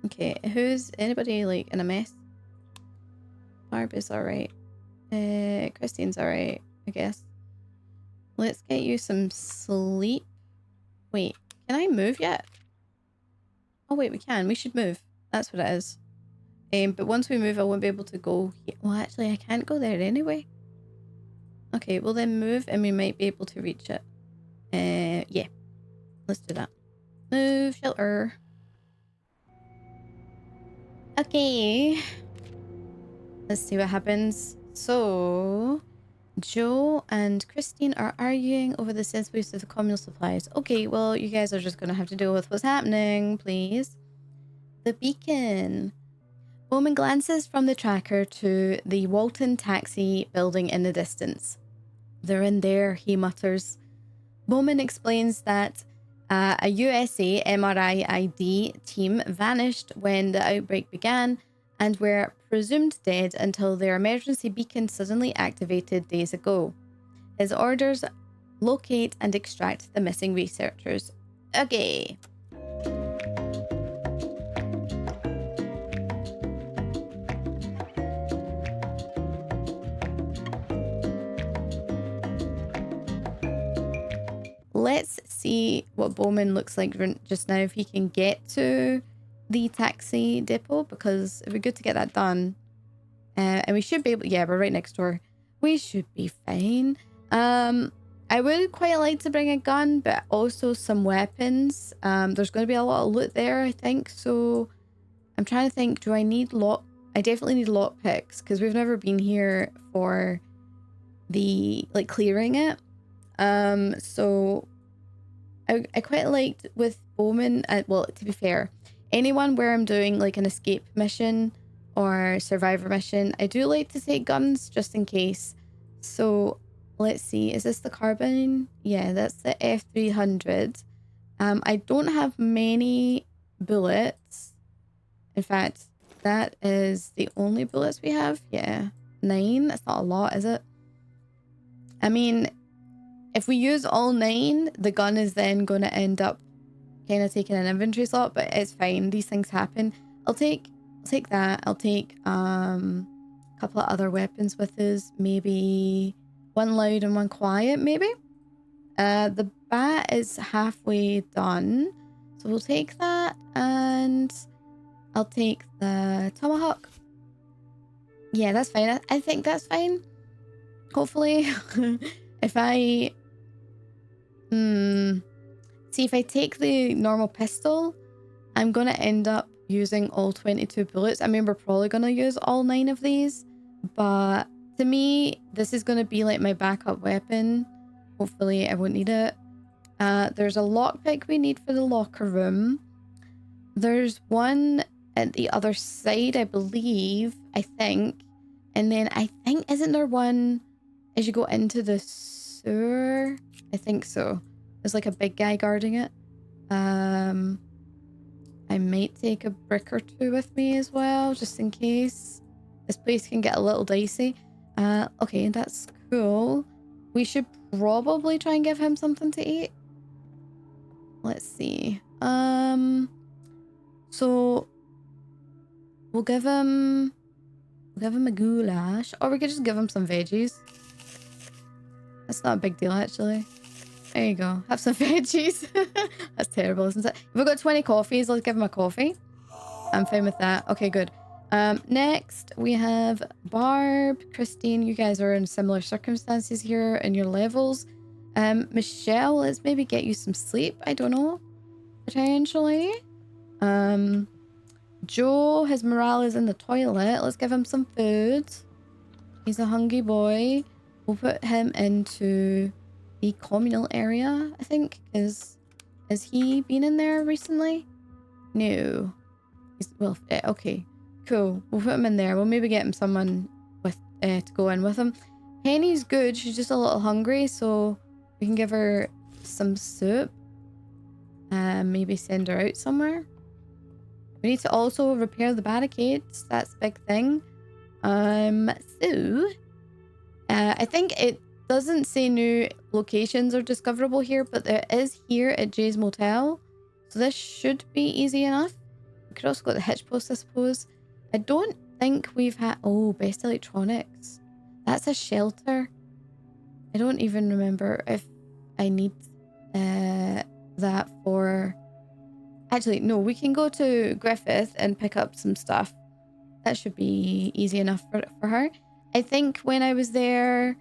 Okay, who's anybody, like, in a mess? Barb is alright. Christine's alright, I guess. Let's get you some sleep. Wait, can I move yet? Oh wait, we can. We should move. That's what it is. But once we move, I won't be able to go here. Well, actually, I can't go there anyway. Okay, well then move and we might be able to reach it. Yeah. Let's do that. Move, shelter. Okay. Let's see what happens. So, Joe and Christine are arguing over the sensible use of the communal supplies. Okay, well, you guys are just going to have to deal with what's happening, please. The beacon. Bowman glances from the tracker to the Walton taxi building in the distance. They're in there, he mutters. Bowman explains that a USA MRI-ID team vanished when the outbreak began and were presumed dead until their emergency beacon suddenly activated days ago. His orders: locate and extract the missing researchers. Okay. Let's see what Bowman looks like just now, if he can get to the taxi depot, because it'd be good to get that done. And we should be able... Yeah, we're right next door. We should be fine. I would quite like to bring a gun, but also some weapons. There's going to be a lot of loot there, I think. So I'm trying to think, do I need I definitely need lockpicks, because we've never been here for the, like, clearing it. So I quite liked with Bowman, well, to be fair, anyone where I'm doing like an escape mission or survivor mission, I do like to take guns just in case. So let's see, is this the carbine? Yeah, that's the F300. I don't have many bullets. In fact, that is the only bullets we have. Yeah, 9. That's not a lot, is it? I mean, if we use all 9, the gun is then going to end up kind of taking an inventory slot, but it's fine. These things happen. I'll take that. I'll take a couple of other weapons with us. Maybe one loud and one quiet, maybe. The bat is halfway done, so we'll take that, and I'll take the tomahawk. Yeah, that's fine. I think that's fine. Hopefully. If I... See, if I take the normal pistol, I'm going to end up using all 22 bullets. I mean, we're probably going to use all 9 of these, but to me, this is going to be like my backup weapon. Hopefully, I won't need it. There's a lockpick we need for the locker room. There's one at the other side, I believe. I think. And then I think, isn't there one as you go into the sewer? I think so. There's like a big guy guarding it. I might take a brick or two with me as well, just in case. This place can get a little dicey. Okay, that's cool. We should probably try and give him something to eat. Let's see. So we'll give him a goulash, or we could just give him some veggies. That's not a big deal, actually. There you go. Have some veggies. That's terrible, isn't it? If we've got 20 coffees, let's give him a coffee. I'm fine with that. Okay, good. Next, we have Barb, Christine. You guys are in similar circumstances here in your levels. Michelle, let's maybe get you some sleep. I don't know. Potentially. Joe, his morale is in the toilet. Let's give him some food. He's a hungry boy. We'll put him into the communal area, I think. Has he been in there recently? No. Well, okay. Cool. We'll put him in there. We'll maybe get him someone with to go in with him. Penny's good. She's just a little hungry, so we can give her some soup. Maybe send her out somewhere. We need to also repair the barricades. That's a big thing. I think it doesn't say new locations are discoverable here, but there is here at Jay's Motel. So this should be easy enough. We could also go to the hitch post, I suppose. I don't think we've had... Oh, best electronics. That's a shelter. I don't even remember if I need that for... Actually, no, we can go to Griffith and pick up some stuff. That should be easy enough for her. I think when I was there,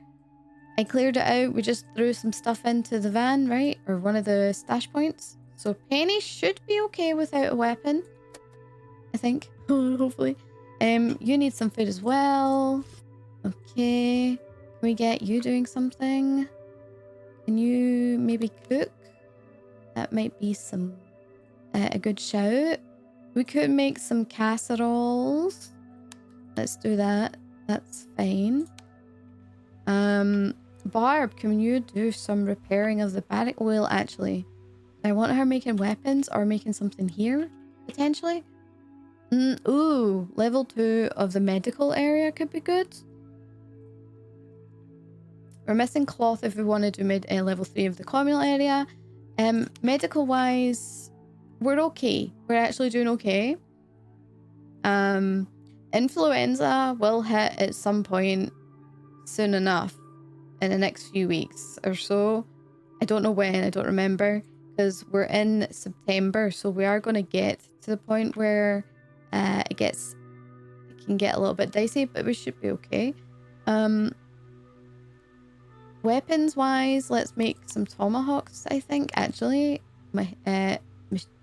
I cleared it out. We just threw some stuff into the van, right? Or one of the stash points. So Penny should be okay without a weapon. I think. Hopefully. You need some food as well. Okay. Can we get you doing something? Can you maybe cook? That might be some... a good shout. We could make some casseroles. Let's do that. That's fine. Barb, can you do some repairing of the barrack? Well, actually, I want her making weapons or making something here, potentially. Ooh, level 2 of the medical area could be good. We're missing cloth if we want to do level 3 of the communal area. Medical wise, we're okay. We're actually doing okay. Influenza will hit at some point soon enough in the next few weeks or so. I don't know when, I don't remember, because we're in September, so we are going to get to the point where it can get a little bit dicey, but we should be okay. Weapons wise, let's make some tomahawks, I think, actually.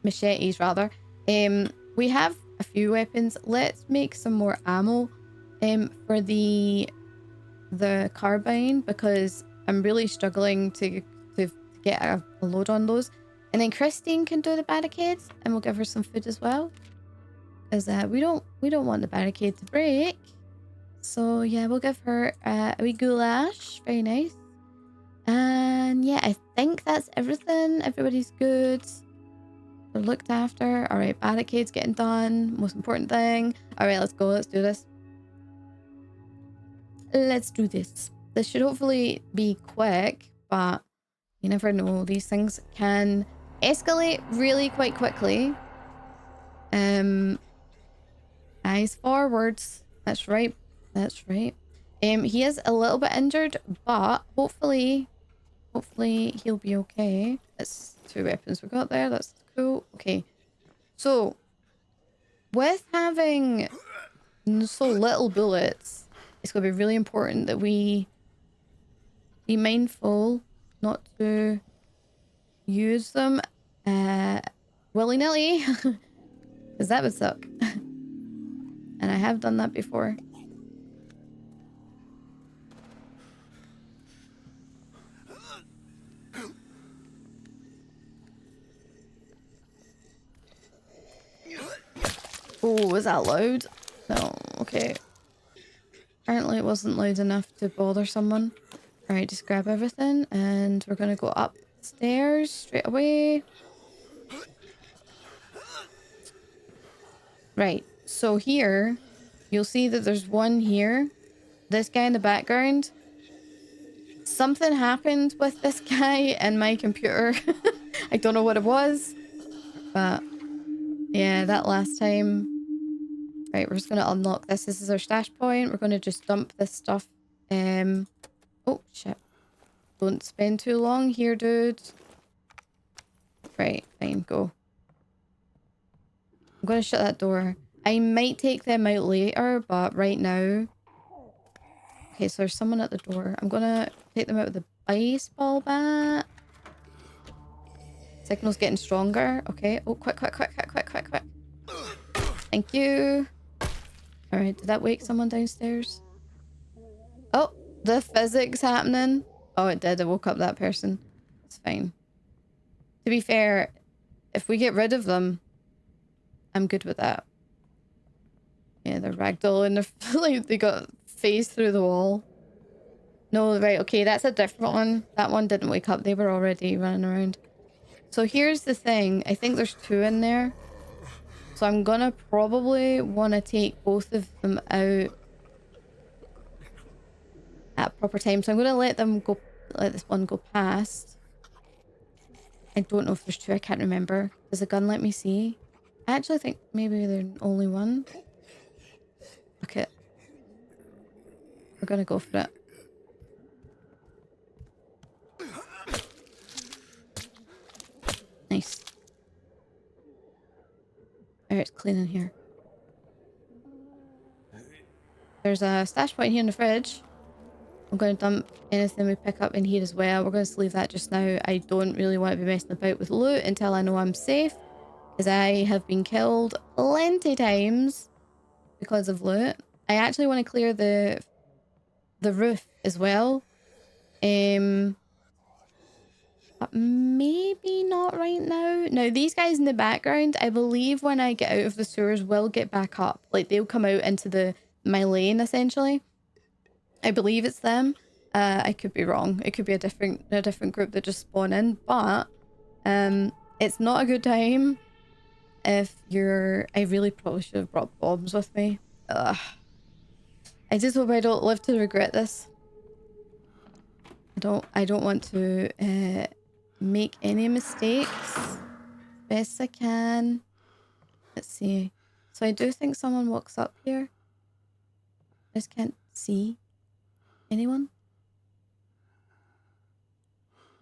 Machetes rather. We have a few weapons. Let's make some more ammo for the carbine, because I'm really struggling to get a load on those. And then Christine can do the barricades, and we'll give her some food as well, because we don't want the barricade to break. So yeah, we'll give her a wee goulash. Very nice. And yeah, I think that's everything. Everybody's good. They're looked after. All right, barricades getting done. Most important thing. All right, let's go. Let's do this. Let's do this. This should hopefully be quick, but you never know. These things can escalate really quite quickly. Eyes forwards. That's right. That's right. He is a little bit injured, but hopefully he'll be okay. That's 2 weapons we got there. That's cool. Okay. So, with having so little bullets, it's going to be really important that we be mindful not to use them willy-nilly, because that would suck. And I have done that before. Oh, was that loud? No, okay. Apparently it wasn't loud enough to bother someone. Alright, just grab everything and we're gonna go upstairs straight away. Right, so here, you'll see that there's one here. This guy in the background. Something happened with this guy and my computer. I don't know what it was, but yeah, that last time. Right, we're just gonna unlock this. This is our stash point. We're gonna just dump this stuff. Oh shit. Don't spend too long here, dude. Right, fine, go. I'm gonna shut that door. I might take them out later, but right now... Okay, so there's someone at the door. I'm gonna take them out with the baseball bat. Signal's getting stronger. Okay. Oh, quick, quick, quick, quick, quick, quick, quick. Thank you. Alright, did that wake someone downstairs? Oh, the physics happening. Oh, it did. It woke up that person. It's fine. To be fair, if we get rid of them, I'm good with that. Yeah, they're ragdolling. They're like they got phased through the wall. No, right, okay, that's a different one. That one didn't wake up. They were already running around. So here's the thing. I think there's two in there. So I'm gonna probably want to take both of them out at proper time. So I'm gonna let this one go past. I don't know if there's two. I can't remember. Does the gun let me see? I actually think maybe there's only one. Okay. We're gonna go for it. Nice. Alright, it's clean in here. There's a stash point here in the fridge. I'm going to dump anything we pick up in here as well. We're going to leave that just now. I don't really want to be messing about with loot until I know I'm safe. Because I have been killed plenty times because of loot. I actually want to clear the roof as well. But maybe not right now. Now, these guys in the background, I believe when I get out of the sewers will get back up. Like, they'll come out into my lane, essentially. I believe it's them. I could be wrong. It could be a different group that just spawn in. But it's not a good time if you're... I really probably should have brought bombs with me. Ugh. I just hope I don't live to regret this. I don't want to make any mistakes. Best I can. Let's see. So I do think someone walks up here. I just can't see anyone.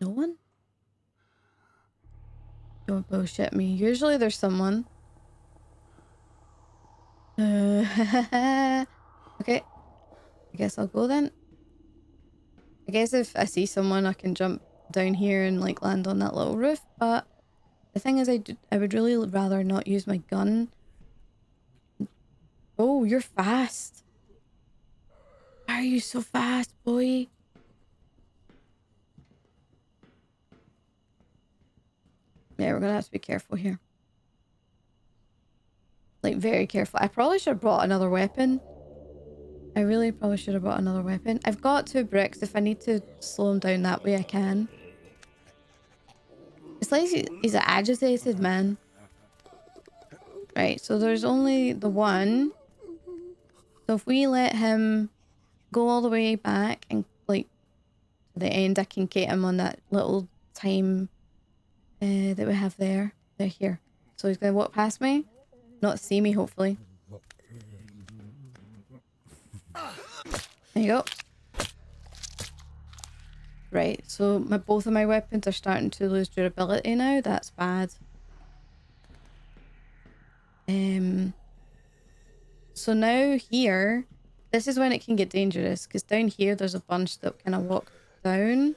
No one? Don't bullshit me. Usually there's someone. Okay. I guess I'll go then. I guess if I see someone, I can jump down here and like land on that little roof. But the thing is, I would really rather not use my gun. Oh, you're fast. Why are you so fast, boy? Yeah, we're gonna have to be careful here. Like, very careful. I probably should have brought another weapon. I really probably should have brought another weapon. I've got 2 bricks. If I need to slow him down that way, I can. It's like he's an agitated man. Right, so there's only the one. So if we let him go all the way back and, like, to the end, I can get him on that little time that we have there. They're here. So he's going to walk past me. Not see me, hopefully. There you go. Right, so both of my weapons are starting to lose durability now. That's bad. So now here, this is when it can get dangerous, because down here there's a bunch that kind of walk down.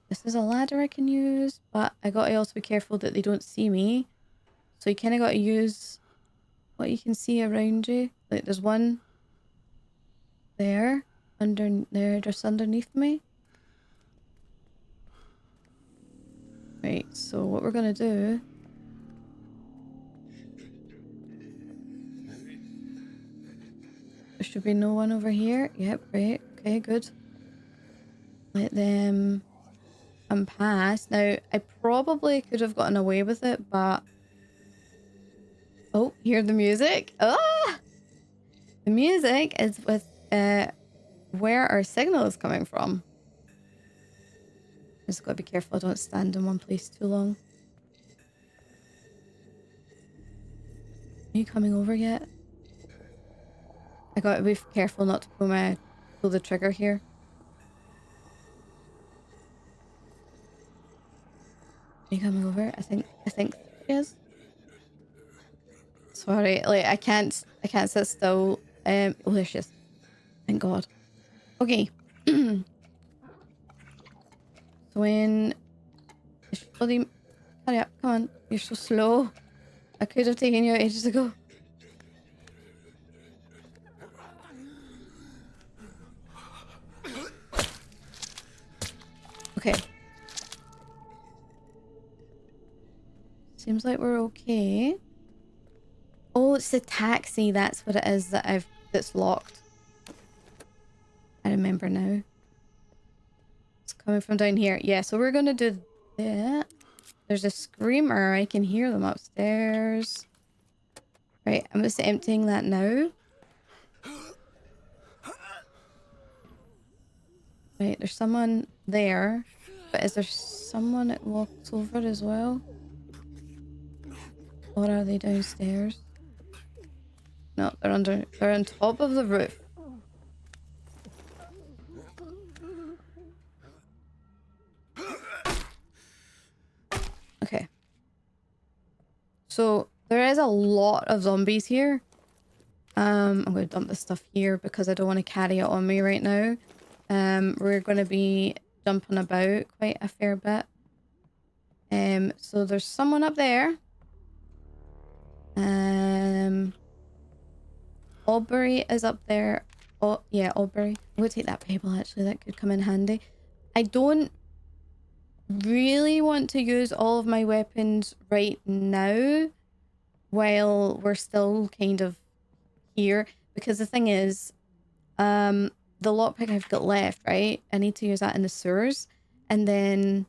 This is a ladder I can use, but I gotta also be careful that they don't see me. So you kind of gotta use what you can see around you. Like there's one there, just underneath me. Right, so what we're gonna do There should be no one over here. Yep, right. Okay, good. Let them come past. Now, I probably could have gotten away with it, but... Oh, hear the music? Ah! The music is with where our signal is coming from. Just gotta be careful I don't stand in one place too long. Are you coming over yet? I gotta be careful not to pull the trigger here. Are you coming over? I think she is. Sorry, like I can't sit still. Oh, there she is. Thank God. Okay. So when bloody hurry up, come on. You're so slow. I could have taken you ages ago. Okay. Seems like we're okay. Oh, it's the taxi. That's what it is that's locked. I remember now. It's coming from down here. Yeah, so we're gonna do that. There's a screamer. I can hear them upstairs. Right, I'm just emptying that now. Right, there's someone there. But is there someone that walks over as well? Or are they downstairs? No, they're on top of the roof. Okay. So there is a lot of zombies here. I'm going to dump this stuff here because I don't want to carry it on me right now. We're going to be jumping about quite a fair bit. So there's someone up there. Aubrey is up there. Oh, yeah, Aubrey. I'm going to take that Bible, actually. That could come in handy. I don't really want to use all of my weapons right now while we're still kind of here. Because the thing is, the lockpick I've got left, right? I need to use that in the sewers. And then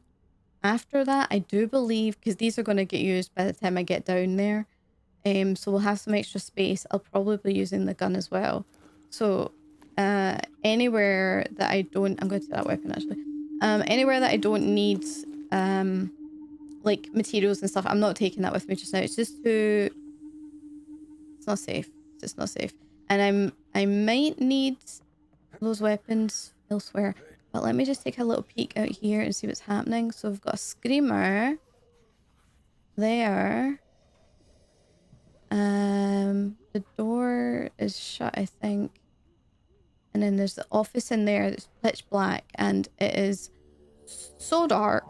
after that, I do believe, because these are going to get used by the time I get down there. So we'll have some extra space. I'll probably be using the gun as well. So anywhere that I don't... I'm going to take that weapon, actually. Anywhere that I don't need like materials and stuff, I'm not taking that with me just now. It's just too... It's not safe. It's just not safe. And I might need those weapons elsewhere. But let me just take a little peek out here and see what's happening. So we've got a screamer there. The door is shut, I think. And then there's the office in there that's pitch black and it is so dark.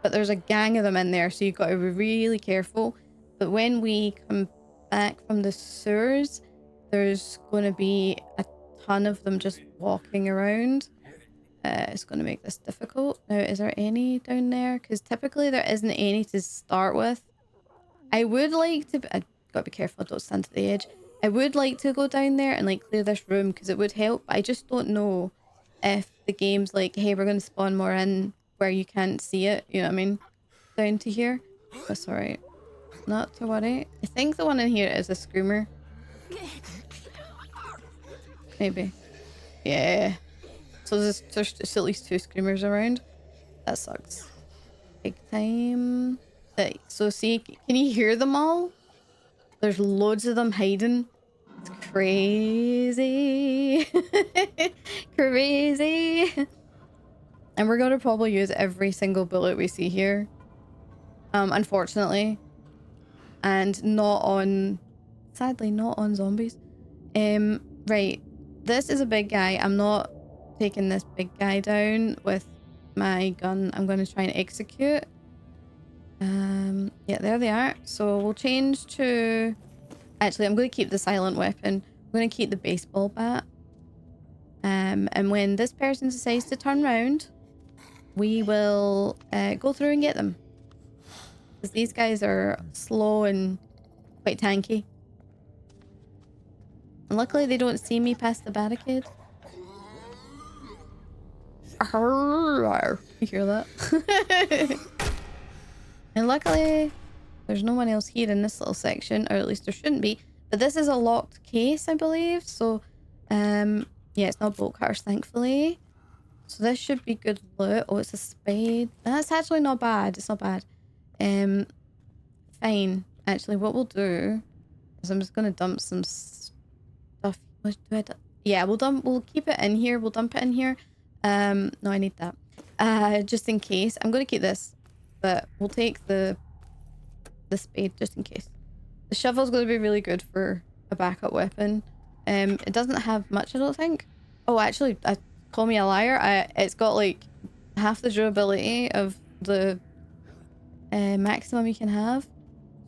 But there's a gang of them in there, so you've got to be really careful. But when we come back from the sewers, there's going to be a ton of them just walking around. It's going to make this difficult. Now, is there any down there? Because typically there isn't any to start with. I would like to... I got to be careful, I don't stand to the edge. I would like to go down there and like clear this room because it would help. But I just don't know if the game's like, hey, we're going to spawn more in where you can't see it. You know what I mean? Down to here. That's alright. Not to worry. I think the one in here is a screamer. Maybe. Yeah. So there's at least 2 screamers around. That sucks. Big time. So see, can you hear them all? There's loads of them hiding. It's crazy. Crazy. And we're going to probably use every single bullet we see here. Unfortunately. And not on... Sadly, not on zombies. Right. This is a big guy. I'm not taking this big guy down with my gun. I'm going to try and execute. Yeah, there they are. So we'll change to... Actually, I'm going to keep the silent weapon. I'm going to keep the baseball bat. And when this person decides to turn around, we will go through and get them. Because these guys are slow and quite tanky. And luckily they don't see me past the barricade. You hear that? And luckily there's no one else here in this little section, or at least there shouldn't be. But this is a locked case, I believe. So, yeah, it's not bolt cutters, thankfully. So this should be good loot. Oh, it's a spade. That's actually not bad. It's not bad. Fine. Actually, what we'll do is I'm just gonna dump some stuff. What do I do? Yeah, we'll keep it in here. We'll dump it in here. No, I need that. Just in case. I'm gonna keep this, but we'll take the spade just in case. The shovel's gonna be really good for a backup weapon. It doesn't have much, I don't think. Oh, actually, call me a liar. It's got like half the durability of the maximum you can have.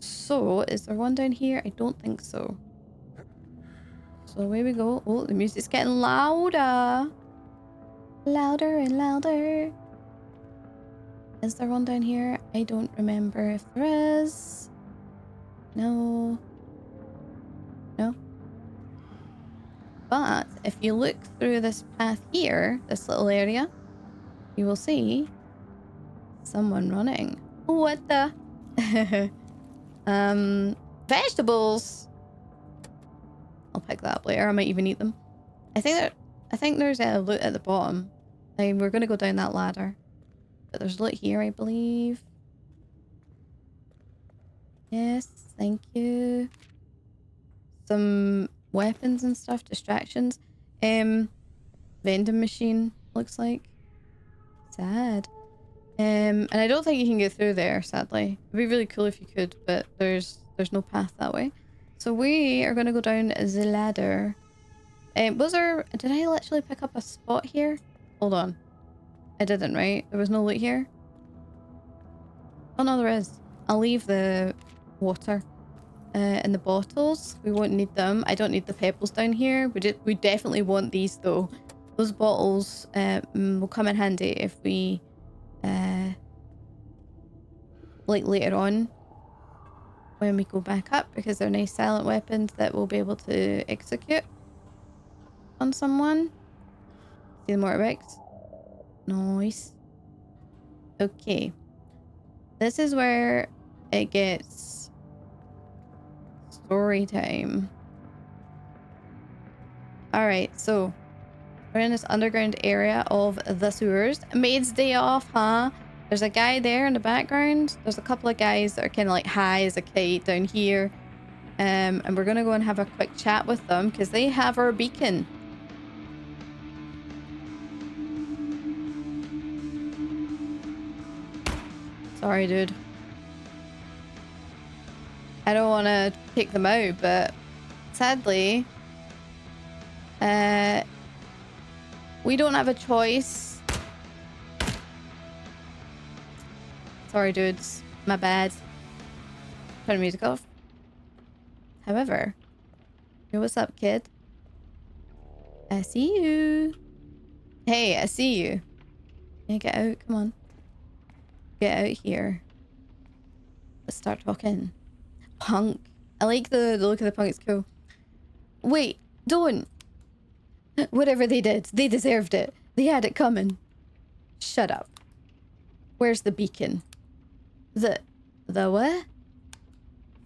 So, is there one down here? I don't think so. So away we go. Oh, the music's getting louder. Louder and louder. Is there one down here? I don't remember if there is. No. No. But if you look through this path here, this little area, you will see someone running. What the? Vegetables. I'll pick that up later. I might even eat them. I think there's a loot at the bottom. We're gonna go down that ladder. But there's loot here, I believe. Yes, thank you. Some weapons and stuff, distractions. Vending machine, looks like. Sad. And I don't think you can get through there, sadly. It'd be really cool if you could, but there's no path that way. So we are gonna go down the ladder. Did I literally pick up a spot here? Hold on. I didn't, right? There was no loot here? Oh no, there is. I'll leave the water and the bottles. We won't need them. I don't need the pebbles down here. We definitely want these though. Those bottles will come in handy if we like later on when we go back up, because they're nice silent weapons that we'll be able to execute on someone. See the motorbikes? Nice. Okay. This is where it gets story time. Alright, so we're in this underground area of the sewers. Maid's day off, huh? There's a guy there in the background. There's a couple of guys that are kind of like high as a kite down here. And we're going to go and have a quick chat with them because they have our beacon. Sorry, dude. I don't want to kick them out, but sadly, we don't have a choice. Sorry, dudes. My bad. Turn the music off. However, yo, what's up, kid? I see you. Hey, I see you. Yeah, get out. Come on. Get out here. Let's start talking. Punk. I like the look of the punk. It's cool. Wait, don't. Whatever they did, they deserved it. They had it coming. Shut up. Where's the beacon? The what?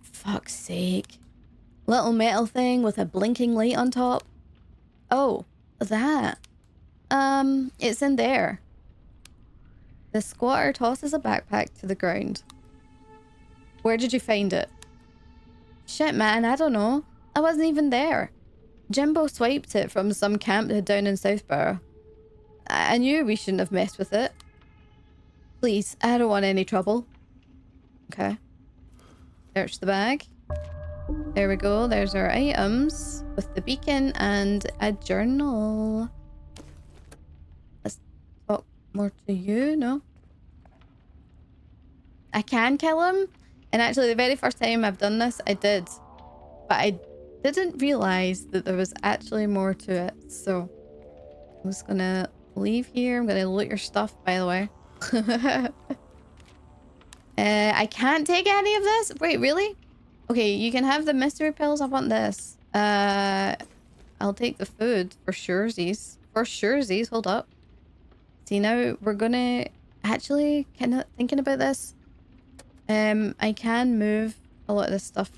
Fuck's sake. Little metal thing with a blinking light on top. Oh, that. It's in there. The squatter tosses a backpack to the ground. Where did you find it? Shit, man, I don't know. I wasn't even there. Jimbo swiped it from some camp down in Southborough. I knew we shouldn't have messed with it. Please, I don't want any trouble. Okay. Search the bag. There we go. There's our items with the beacon and a journal. Let's talk more to you. No? I can kill him. And actually, the very first time I've done this, I did. But I didn't realize that there was actually more to it. So I'm just gonna leave here. I'm gonna loot your stuff, by the way. I can't take any of this? Wait, really? Okay, you can have the mystery pills. I want this. I'll take the food for surezies. For surezies, hold up. See, now we're gonna... Actually, kind of thinking about this, I can move a lot of this stuff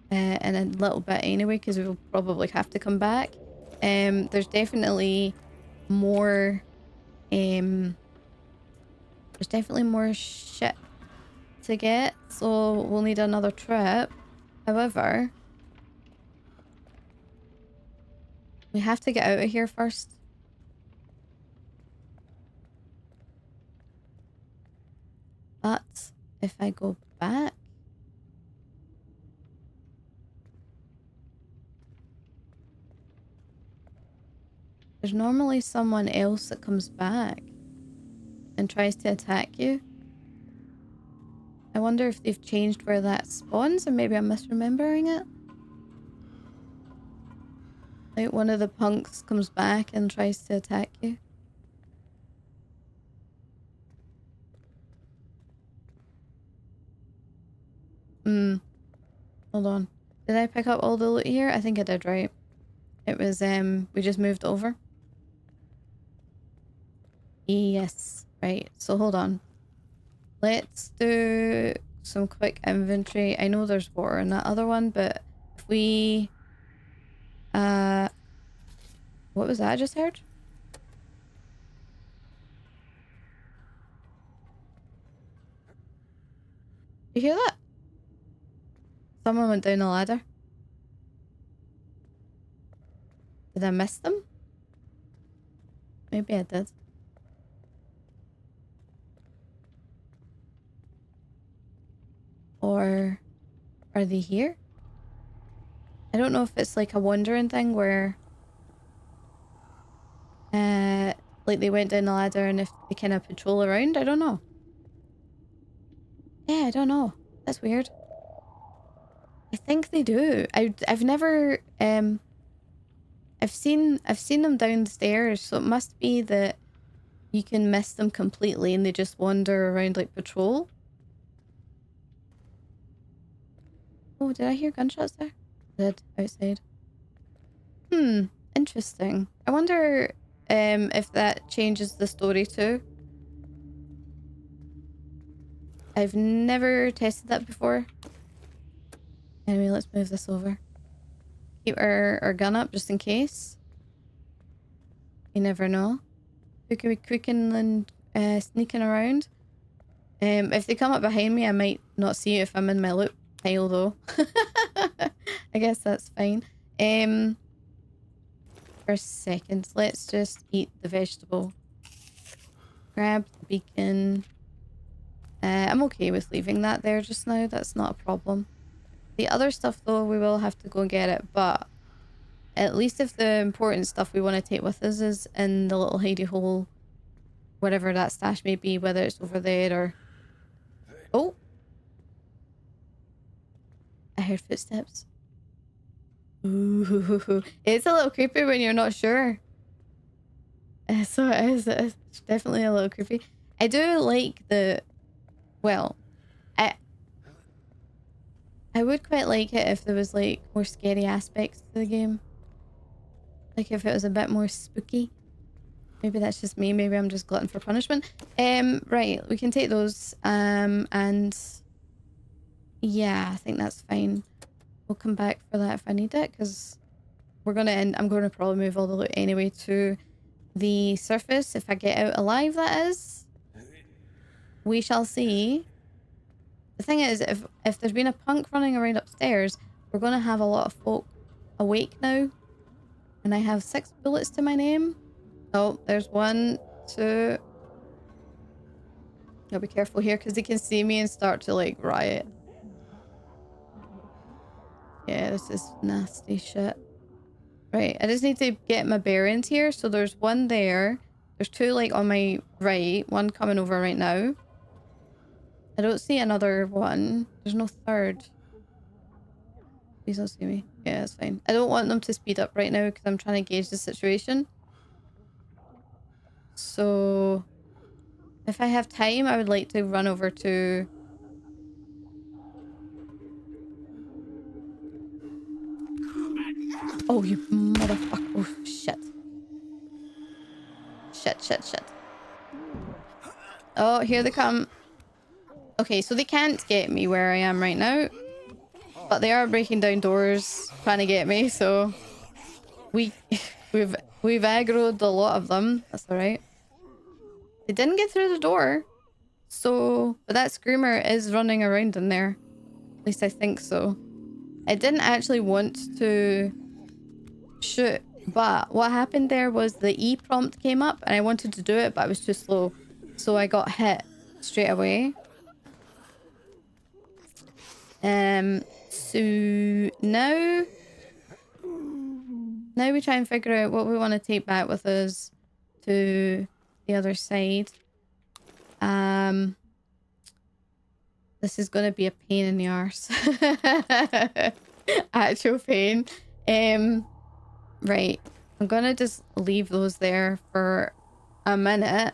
in a little bit anyway, because we'll probably have to come back. There's definitely more... there's definitely more shit to get, so we'll need another trip. However, we have to get out of here first. But if I go back, there's normally someone else that comes back and tries to attack you. I wonder if they've changed where that spawns, or maybe I'm misremembering it. Like one of the punks comes back and tries to attack you. Hold on. Did I pick up all the loot here? I think I did, right? It was, we just moved over. Yes, right. So hold on. Let's do some quick inventory. I know there's water in that other one, but if we... what was that I just heard? You hear that? Someone went down the ladder. Did I miss them? Maybe I did. Or are they here? I don't know if it's like a wandering thing where like they went down the ladder and if they kind of patrol around. I don't know. Yeah, I don't know. That's weird. I think they do. I've never I've seen them downstairs, so it must be that you can miss them completely and they just wander around like patrol. Oh, did I hear gunshots there? I did, outside. Interesting. I wonder if that changes the story too. I've never tested that before. Anyway, let's move this over. Keep our gun up just in case. You never know. Who could be creaking and sneaking around? If they come up behind me, I might not see it if I'm in my loot pile though. I guess that's fine. For a second, let's just eat the vegetable. Grab the beacon. I'm okay with leaving that there just now. That's not a problem. The other stuff though, we will have to go and get it, but at least if the important stuff we want to take with us is in the little hidey hole, whatever that stash may be, whether it's over there or... Oh! I heard footsteps. Ooh, it's a little creepy when you're not sure. So it is. It's definitely a little creepy. I do like the... Well, I would quite like it if there was like more scary aspects to the game. Like if it was a bit more spooky. Maybe that's just me. Maybe I'm just glutton for punishment. Right, we can take those. And yeah, I think that's fine. We'll come back for that if I need it, because we're gonna end. I'm gonna probably move all the loot anyway to the surface if I get out alive. That is. We shall see. The thing is, if there's been a punk running around upstairs, we're gonna have a lot of folk awake now. And I have 6 bullets to my name. Oh, there's 1, 2. I'll be careful here because they can see me and start to like riot. Yeah, this is nasty shit. Right, I just need to get my bearings here. So there's 1 there. There's 2 like on my right. 1 coming over right now. I don't see another one. There's no 3rd. Please don't see me. Yeah, it's fine. I don't want them to speed up right now because I'm trying to gauge the situation. So if I have time, I would like to run over to... Oh, you motherfucker. Oh, shit. Shit, shit, shit. Oh, here they come. Okay, so they can't get me where I am right now. But they are breaking down doors, trying to get me, so... we've aggroed a lot of them. That's alright. They didn't get through the door. So... but that screamer is running around in there. At least I think so. I didn't actually want to shoot, but what happened there was the E prompt came up and I wanted to do it, but I was too slow. So I got hit straight away. So now we try and figure out what we want to take back with us to the other side. This is gonna be a pain in the arse. Actual pain. Right. I'm gonna just leave those there for a minute.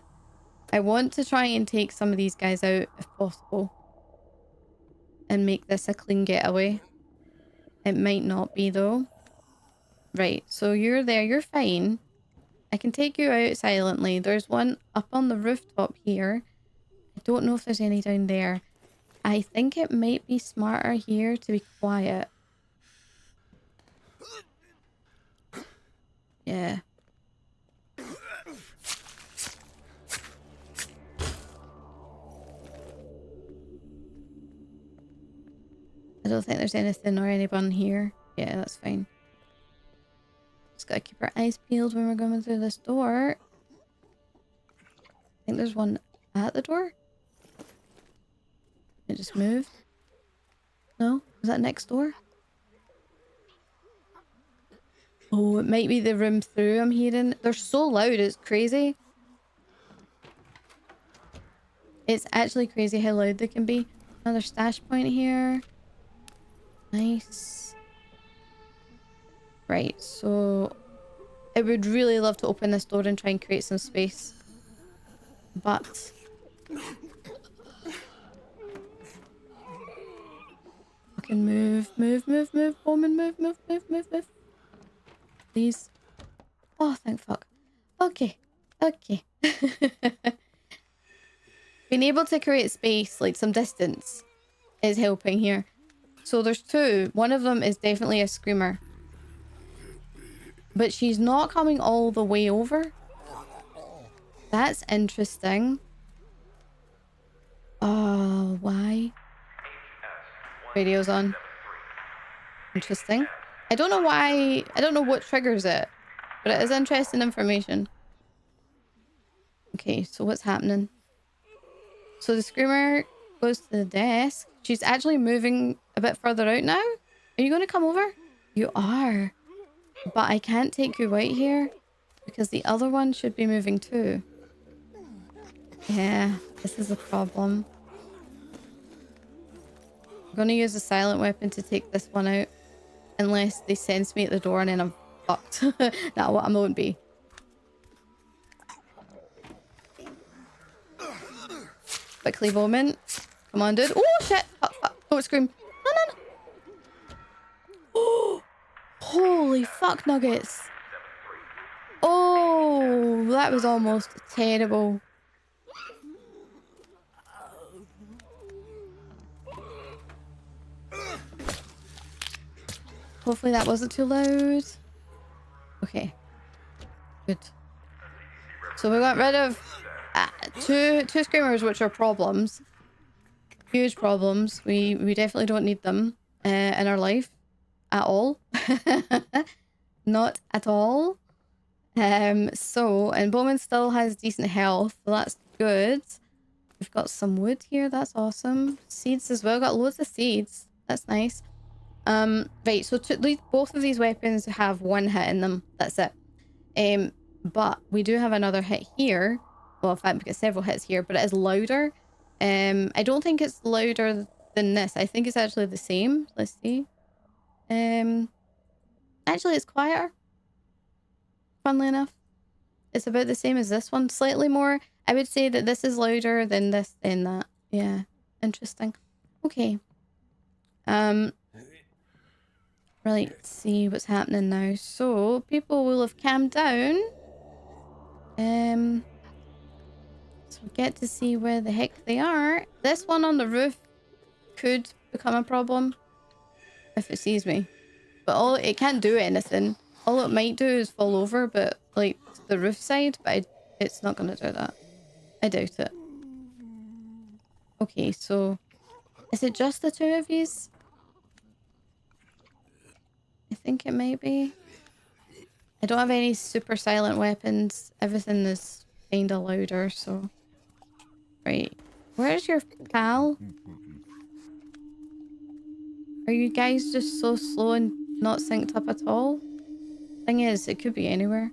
I want to try and take some of these guys out if possible. And make this a clean getaway. It might not be though. Right, so you're there, you're fine. I can take you out silently. There's one up on the rooftop here. I don't know if there's any down there. I think it might be smarter here to be quiet. Yeah. I don't think there's anything or anyone here. Yeah, that's fine. Just gotta keep our eyes peeled when we're going through this door. I think there's one at the door. It just moved. No? Is that next door? Oh, it might be the room through I'm hearing. They're so loud, it's crazy. It's actually crazy how loud they can be. Another stash point here. Nice. Right, so I would really love to open this door and try and create some space. But fucking move, woman, move. Please. Oh, thank fuck. Okay. Being able to create space, like some distance, is helping here. So there's two. One of them is definitely a screamer. But she's not coming all the way over. That's interesting. Oh, why? Radio's on. Interesting. I don't know why. I don't know what triggers it. But it is interesting information. Okay, so what's happening? So the screamer goes to the desk. She's actually moving a bit further out now. Are you going to come over? You are. But I can't take you out here because the other one should be moving too. Yeah, this is a problem. I'm going to use a silent weapon to take this one out. Unless they sense me at the door and then I'm fucked. Nah, I won't be. Quickly, moment. Come on, dude. Oh, shit. Fuck. Don't scream. No. Oh, holy fuck nuggets. Oh, that was almost terrible. Hopefully that wasn't too loud. Okay. Good. So we got rid of two screamers, which are problems. Huge problems. We definitely don't need them in our life at all. Not at all. So, and Bowman still has decent health, so that's good. We've got some wood here, that's awesome. Seeds as well, got loads of seeds. That's nice. Right, so both of these weapons have one hit in them. That's it. But we do have another hit here. Well, in fact, we get several hits here, but it is louder. I don't think it's louder than this. I think it's actually the same. Let's see. Actually, it's quieter. Funnily enough. It's about the same as this one. Slightly more. I would say that this is louder than this and that. Yeah. Interesting. Okay. really see what's happening now. So people will have calmed down. So we get to see where the heck they are. This one on the roof could become a problem if it sees me. But all it can't do anything. All it might do is fall over, but like to the roof side, but it's not gonna do that. I doubt it. Okay, so is it just the two of yous? I think it might be. I don't have any super silent weapons. Everything is kinda louder, so right. Where's your pal? Are you guys just so slow and not synced up at all? Thing is, it could be anywhere.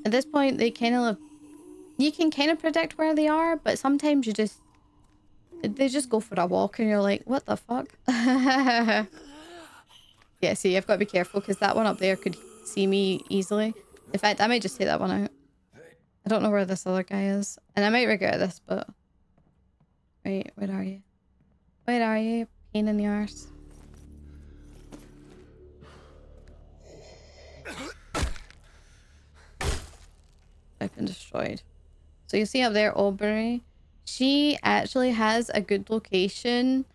At this point, they kind of you can kind of predict where they are, but sometimes they just go for a walk and you're like, what the fuck? Yeah, see, I've got to be careful because that one up there could see me easily. In fact, I might just take that one out. I don't know where this other guy is. And I might regret this, but... Right, where are you? Where are you? Pain in the arse. Weapon destroyed. So you see up there, Aubrey. She actually has a good location.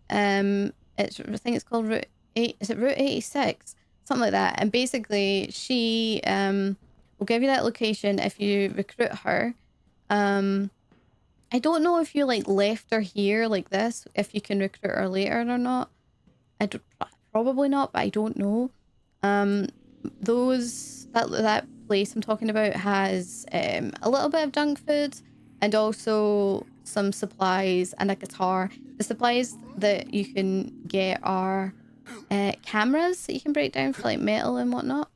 I think it's called Route 8. Is it Route 86? Something like that. And basically, she will give you that location if you recruit her. I don't know if you like left her here like this, if you can recruit her later or not. Probably not, but I don't know. That place I'm talking about has a little bit of junk food and also some supplies and a guitar. The supplies that you can get are cameras that you can break down for like metal and whatnot.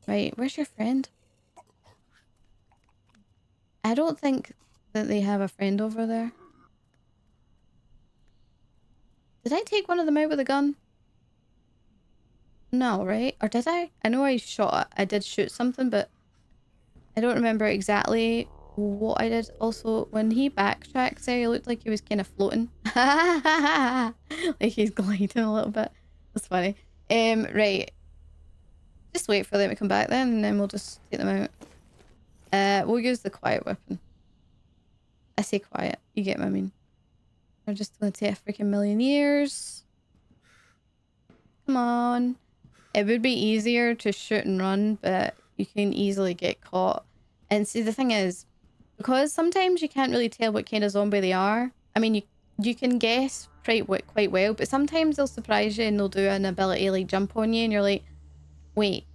Right, where's your friend? I don't think that they have a friend over there. Did I take one of them out with a gun? No, right? Or did I? I know I shot it. I did shoot something, but I don't remember exactly what I did. Also, when he backtracked there, he looked like he was kind of floating. Like he's gliding a little bit. That's funny. Right. Just wait for them to come back then, and then we'll just take them out. We'll use the quiet weapon. I say quiet. You get what I mean. We're just gonna take a freaking million years. Come on. It would be easier to shoot and run, but you can easily get caught. And see, the thing is, because sometimes you can't really tell what kind of zombie they are. I mean, you can guess quite well, but sometimes they'll surprise you and they'll do an ability like jump on you and you're like, wait,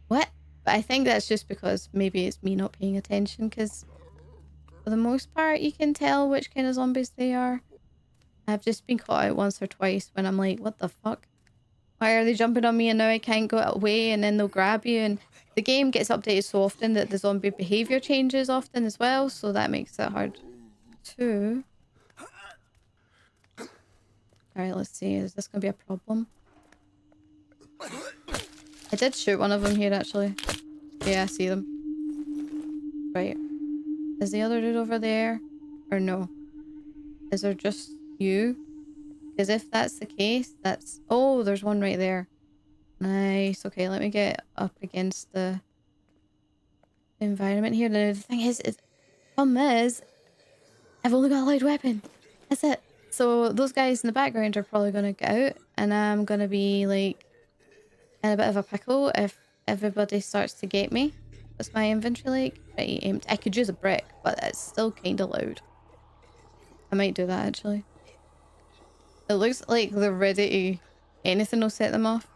what? But I think that's just because maybe it's me not paying attention, because for the most part, you can tell which kind of zombies they are. I've just been caught out once or twice when I'm like, what the fuck? Why are they jumping on me and now I can't go away, and then they'll grab you, and the game gets updated so often that the zombie behavior changes often as well, so that makes it hard too. Alright, let's see. Is this gonna be a problem? I did shoot one of them here actually. Yeah, I see them. Right. Is the other dude over there? Or no? Is there just you? Because if that's the case, that's... Oh, there's one right there. Nice. Okay, let me get up against the environment here. Now, the thing is problem is, I've only got a loud weapon. That's it. So those guys in the background are probably going to get out, and I'm going to be like in a bit of a pickle if everybody starts to get me. What's my inventory like? Pretty empty. I could use a brick, but it's still kind of loud. I might do that actually. It looks like they're ready to... Anything will set them off.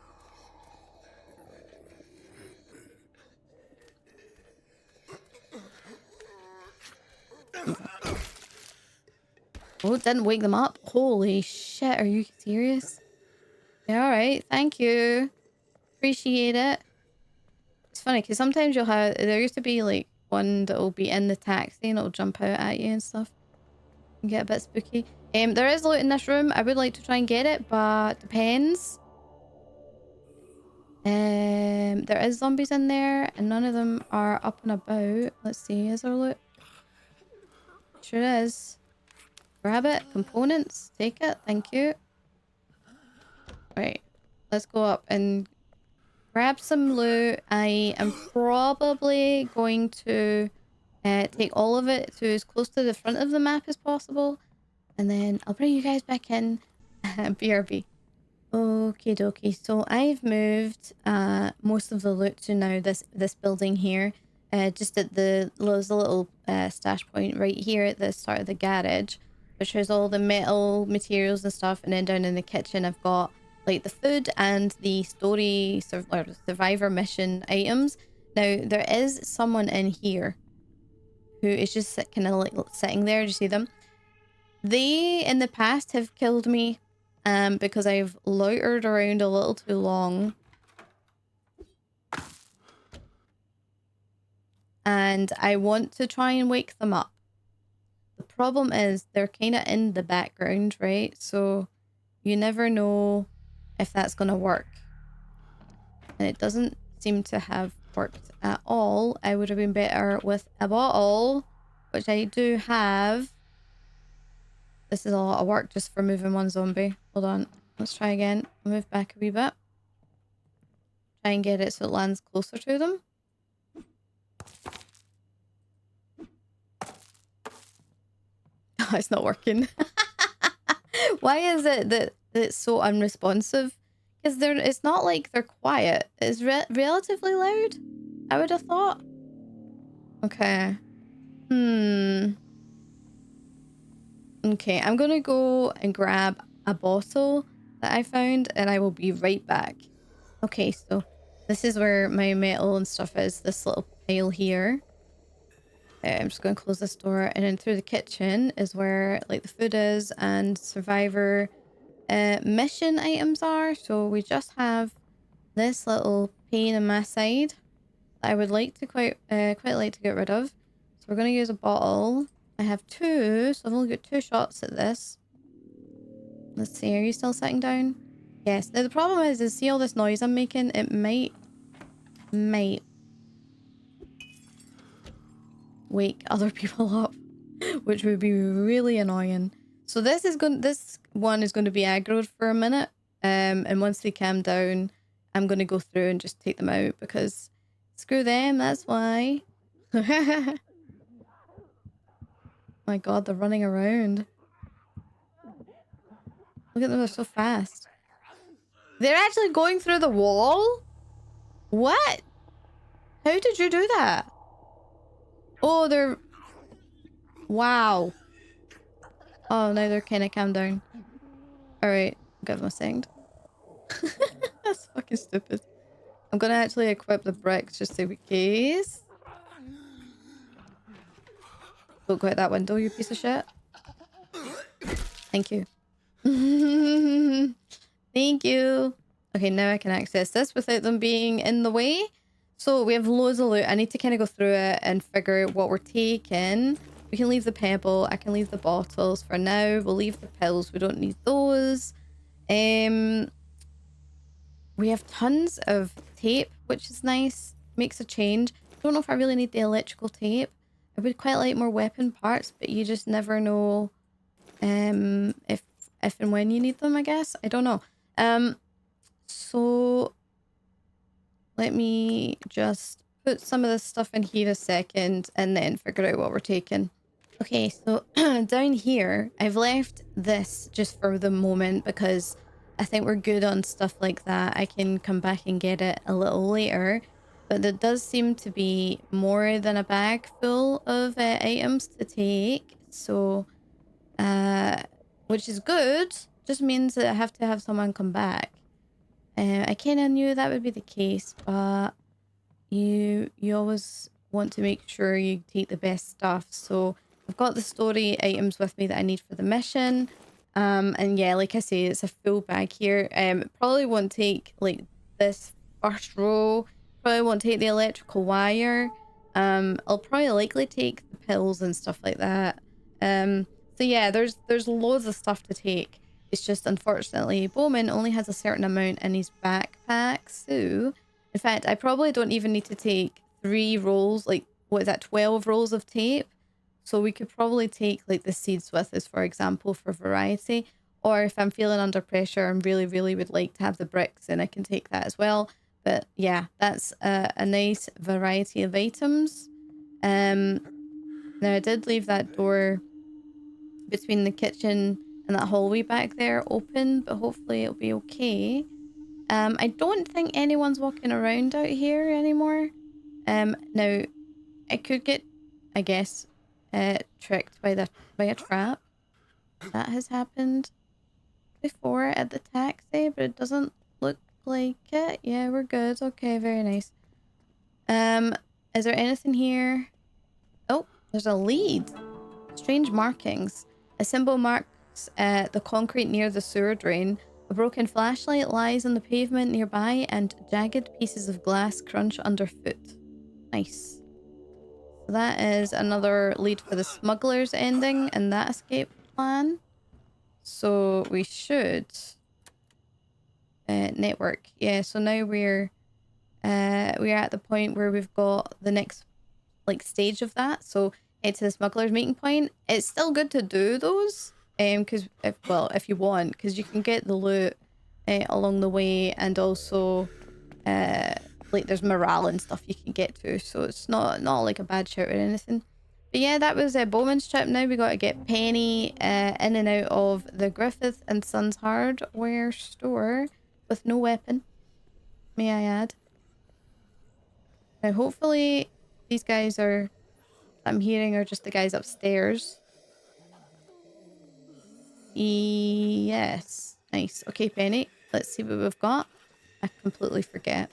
Oh, it didn't wake them up. Holy shit, are you serious? Yeah, alright, thank you. Appreciate it. It's funny because sometimes you'll have... There used to be like one that will be in the taxi and it'll jump out at you and stuff. And get a bit spooky. There is loot in this room. I would like to try and get it, but depends. There is zombies in there and none of them are up and about. Let's see, is there loot? Sure is. Grab it. Components. Take it. Thank you. Right. let's go up and grab some loot. I am probably going to take all of it to as close to the front of the map as possible. And then I'll bring you guys back in. BRB. Okie dokie. So I've moved most of the loot to now this building here. Just at there's a little stash point right here at the start of the garage, which has all the metal materials and stuff. And then down in the kitchen, I've got like the food and the story or survivor mission items. Now there is someone in here who is just kind of like sitting there. Do you see them? They in the past have killed me because I've loitered around a little too long. And I want to try and wake them up. The problem is they're kind of in the background, right? So you never know if that's going to work. And it doesn't seem to have worked at all. I would have been better with a bottle, which I do have. This is a lot of work just for moving one zombie. Hold on. Let's try again. Move back a wee bit. Try and get it so it lands closer to them. Oh, it's not working. Why is it that it's so unresponsive? Because it's not like they're quiet. It's relatively loud, I would have thought. Okay. Okay, I'm gonna go and grab a bottle that I found and I will be right back. Okay, so this is where my metal and stuff is, this little pile here. I'm just going to close this door, and then through the kitchen is where like the food is and survivor mission items are. So we just have this little pain in my side that I would like to quite like to get rid of. So we're going to use a bottle. I have 2, so I've only got 2 shots at this. Let's see, are you still sitting down? Yes. Now the problem is see all this noise I'm making? It might wake other people up, which would be really annoying. So this one is going to be aggroed for a minute, and once they calm down, I'm going to go through and just take them out because screw them. That's why. My God, they're running around. Look at them, they're so fast. They're actually going through the wall? What? How did you do that? Oh, they're... Wow. Oh, now they're kind of calmed down. Alright, give them a second. That's fucking stupid. I'm gonna actually equip the bricks just in case. Don't go out that window, you piece of shit. Thank you. Thank you. Okay, now I can access this without them being in the way. So we have loads of loot. I need to kind of go through it and figure out what we're taking. We can leave the pebble. I can leave the bottles for now. We'll leave the pills. We don't need those. We have tons of tape, which is nice. Makes a change. I don't know if I really need the electrical tape. I would quite like more weapon parts, but you just never know if and when you need them, I guess. I don't know. So let me just put some of this stuff in here a second and then figure out what we're taking. Okay, so down here, I've left this just for the moment because I think we're good on stuff like that. I can come back and get it a little later. But there does seem to be more than a bag full of items to take. So, which is good. Just means that I have to have someone come back. I kind of knew that would be the case, but you always want to make sure you take the best stuff. So I've got the story items with me that I need for the mission. And yeah, like I say, it's a full bag here. Probably won't take like this first row. Probably won't take the electrical wire. I'll probably likely take the pills and stuff like that. So yeah, there's loads of stuff to take. It's just unfortunately Bowman only has a certain amount in his backpack. So in fact, I probably don't even need to take 3 rolls, like what is that, 12 rolls of tape. So we could probably take like the seeds with us, for example, for variety. or if I'm feeling under pressure and really would like to have the bricks, then I can take that as well. But yeah, that's a nice variety of items. Now I did leave that door between the kitchen and that hallway back there open, but hopefully it'll be okay. I don't think anyone's walking around out here anymore. Now I could get, I guess, tricked by a trap. That has happened before at the taxi, but it doesn't look like it. Yeah, we're good. Okay, very nice. Is there anything here? Oh, there's a lead. Strange markings. A symbol marks the concrete near the sewer drain. A broken flashlight lies on the pavement nearby, and jagged pieces of glass crunch underfoot. Nice. So that is another lead for the smugglers ending and that escape plan. So we should network. Yeah, so now we're at the point where we've got the next like stage of that. So head to the smuggler's meeting point. It's still good to do those, because if you want, because you can get the loot along the way, and also like there's morale and stuff you can get to, so it's not like a bad shout or anything. But yeah, that was Bowman's trip. Now we got to get Penny in and out of the Griffith and Sons hardware store with no weapon, may I add. Now hopefully these guys I'm hearing are just the guys upstairs. Yes. Nice. Okay, Penny. Let's see what we've got. I completely forget.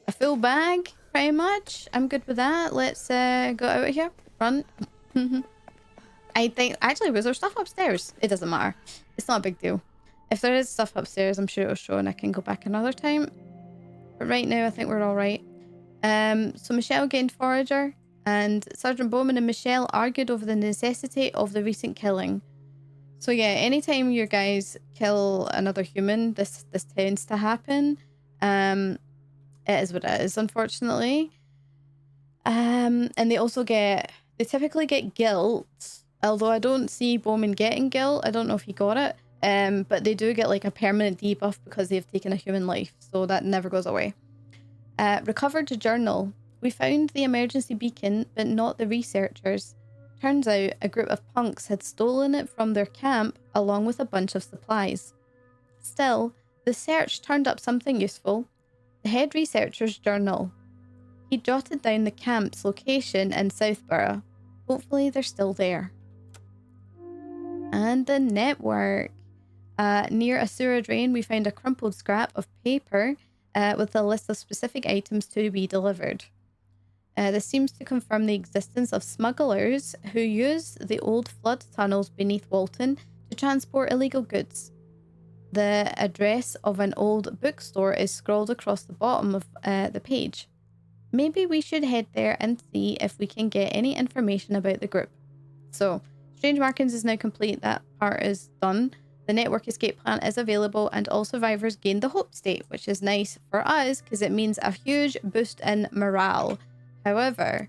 A full bag, pretty much. I'm good with that. Let's go out of here. Run. I think... Actually, was there stuff upstairs? It doesn't matter. It's not a big deal. If there is stuff upstairs, I'm sure it'll show and I can go back another time. But right now, I think we're all right. So Michelle gained Forager, and Sergeant Bowman and Michelle argued over the necessity of the recent killing. So yeah, anytime you guys kill another human, this tends to happen. It is what it is, unfortunately. And they typically get guilt, although I don't see Bowman getting guilt. I don't know if he got it. But they do get like a permanent debuff because they've taken a human life, so that never goes away. Recovered journal. We found the emergency beacon, but not the researchers. Turns out a group of punks had stolen it from their camp along with a bunch of supplies. Still, the search turned up something useful. The head researcher's journal. He jotted down the camp's location in Southborough. Hopefully they're still there. And the network. Near a sewer drain, we found a crumpled scrap of paper with a list of specific items to be delivered. This seems to confirm the existence of smugglers who use the old flood tunnels beneath Walton to transport illegal goods. The address of an old bookstore is scrawled across the bottom of the page. Maybe we should head there and see if we can get any information about the group. So, Strange Markings is now complete. That part is done. The network escape plan is available, and all survivors gain the hope state, which is nice for us because it means a huge boost in morale. However,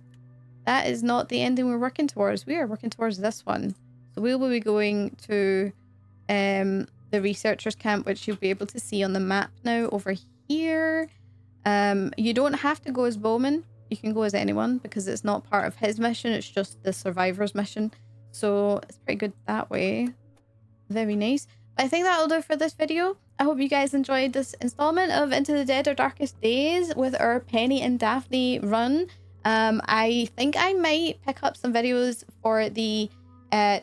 that is not the ending we're working towards. We are working towards this one. So we will be going to the researchers camp, which you'll be able to see on the map now over here. You don't have to go as Bowman. You can go as anyone because it's not part of his mission. It's just the survivor's mission. So it's pretty good that way. Very nice. But I think that'll do for this video. I hope you guys enjoyed this installment of Into the Dead or Darkest Days with our Penny and Daphne run. I think I might pick up some videos for the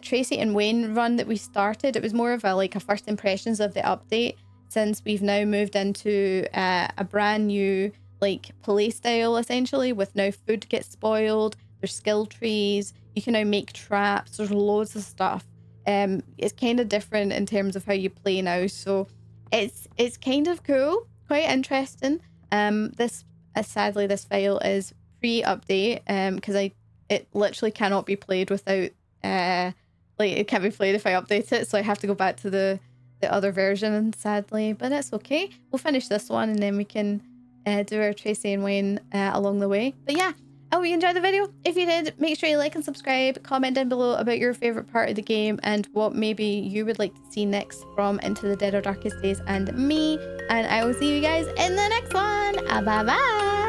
Tracy and Wayne run that we started. It was more of a first impressions of the update, since we've now moved into a brand new play style, essentially, with now food gets spoiled, there's skill trees, you can now make traps, there's loads of stuff. It's kind of different in terms of how you play now, so it's kind of cool, quite interesting. Sadly this file is pre-update because it literally cannot be played without it can't be played if I update it, so I have to go back to the other version, sadly, but it's okay. We'll finish this one and then we can do our Tracy and Wayne along the way. But yeah, I hope you enjoyed the video. If you did, make sure you like and subscribe. Comment down below about your favorite part of the game and what maybe you would like to see next from Into the Dead or Darkest Days and me. And I will see you guys in the next one. Bye bye.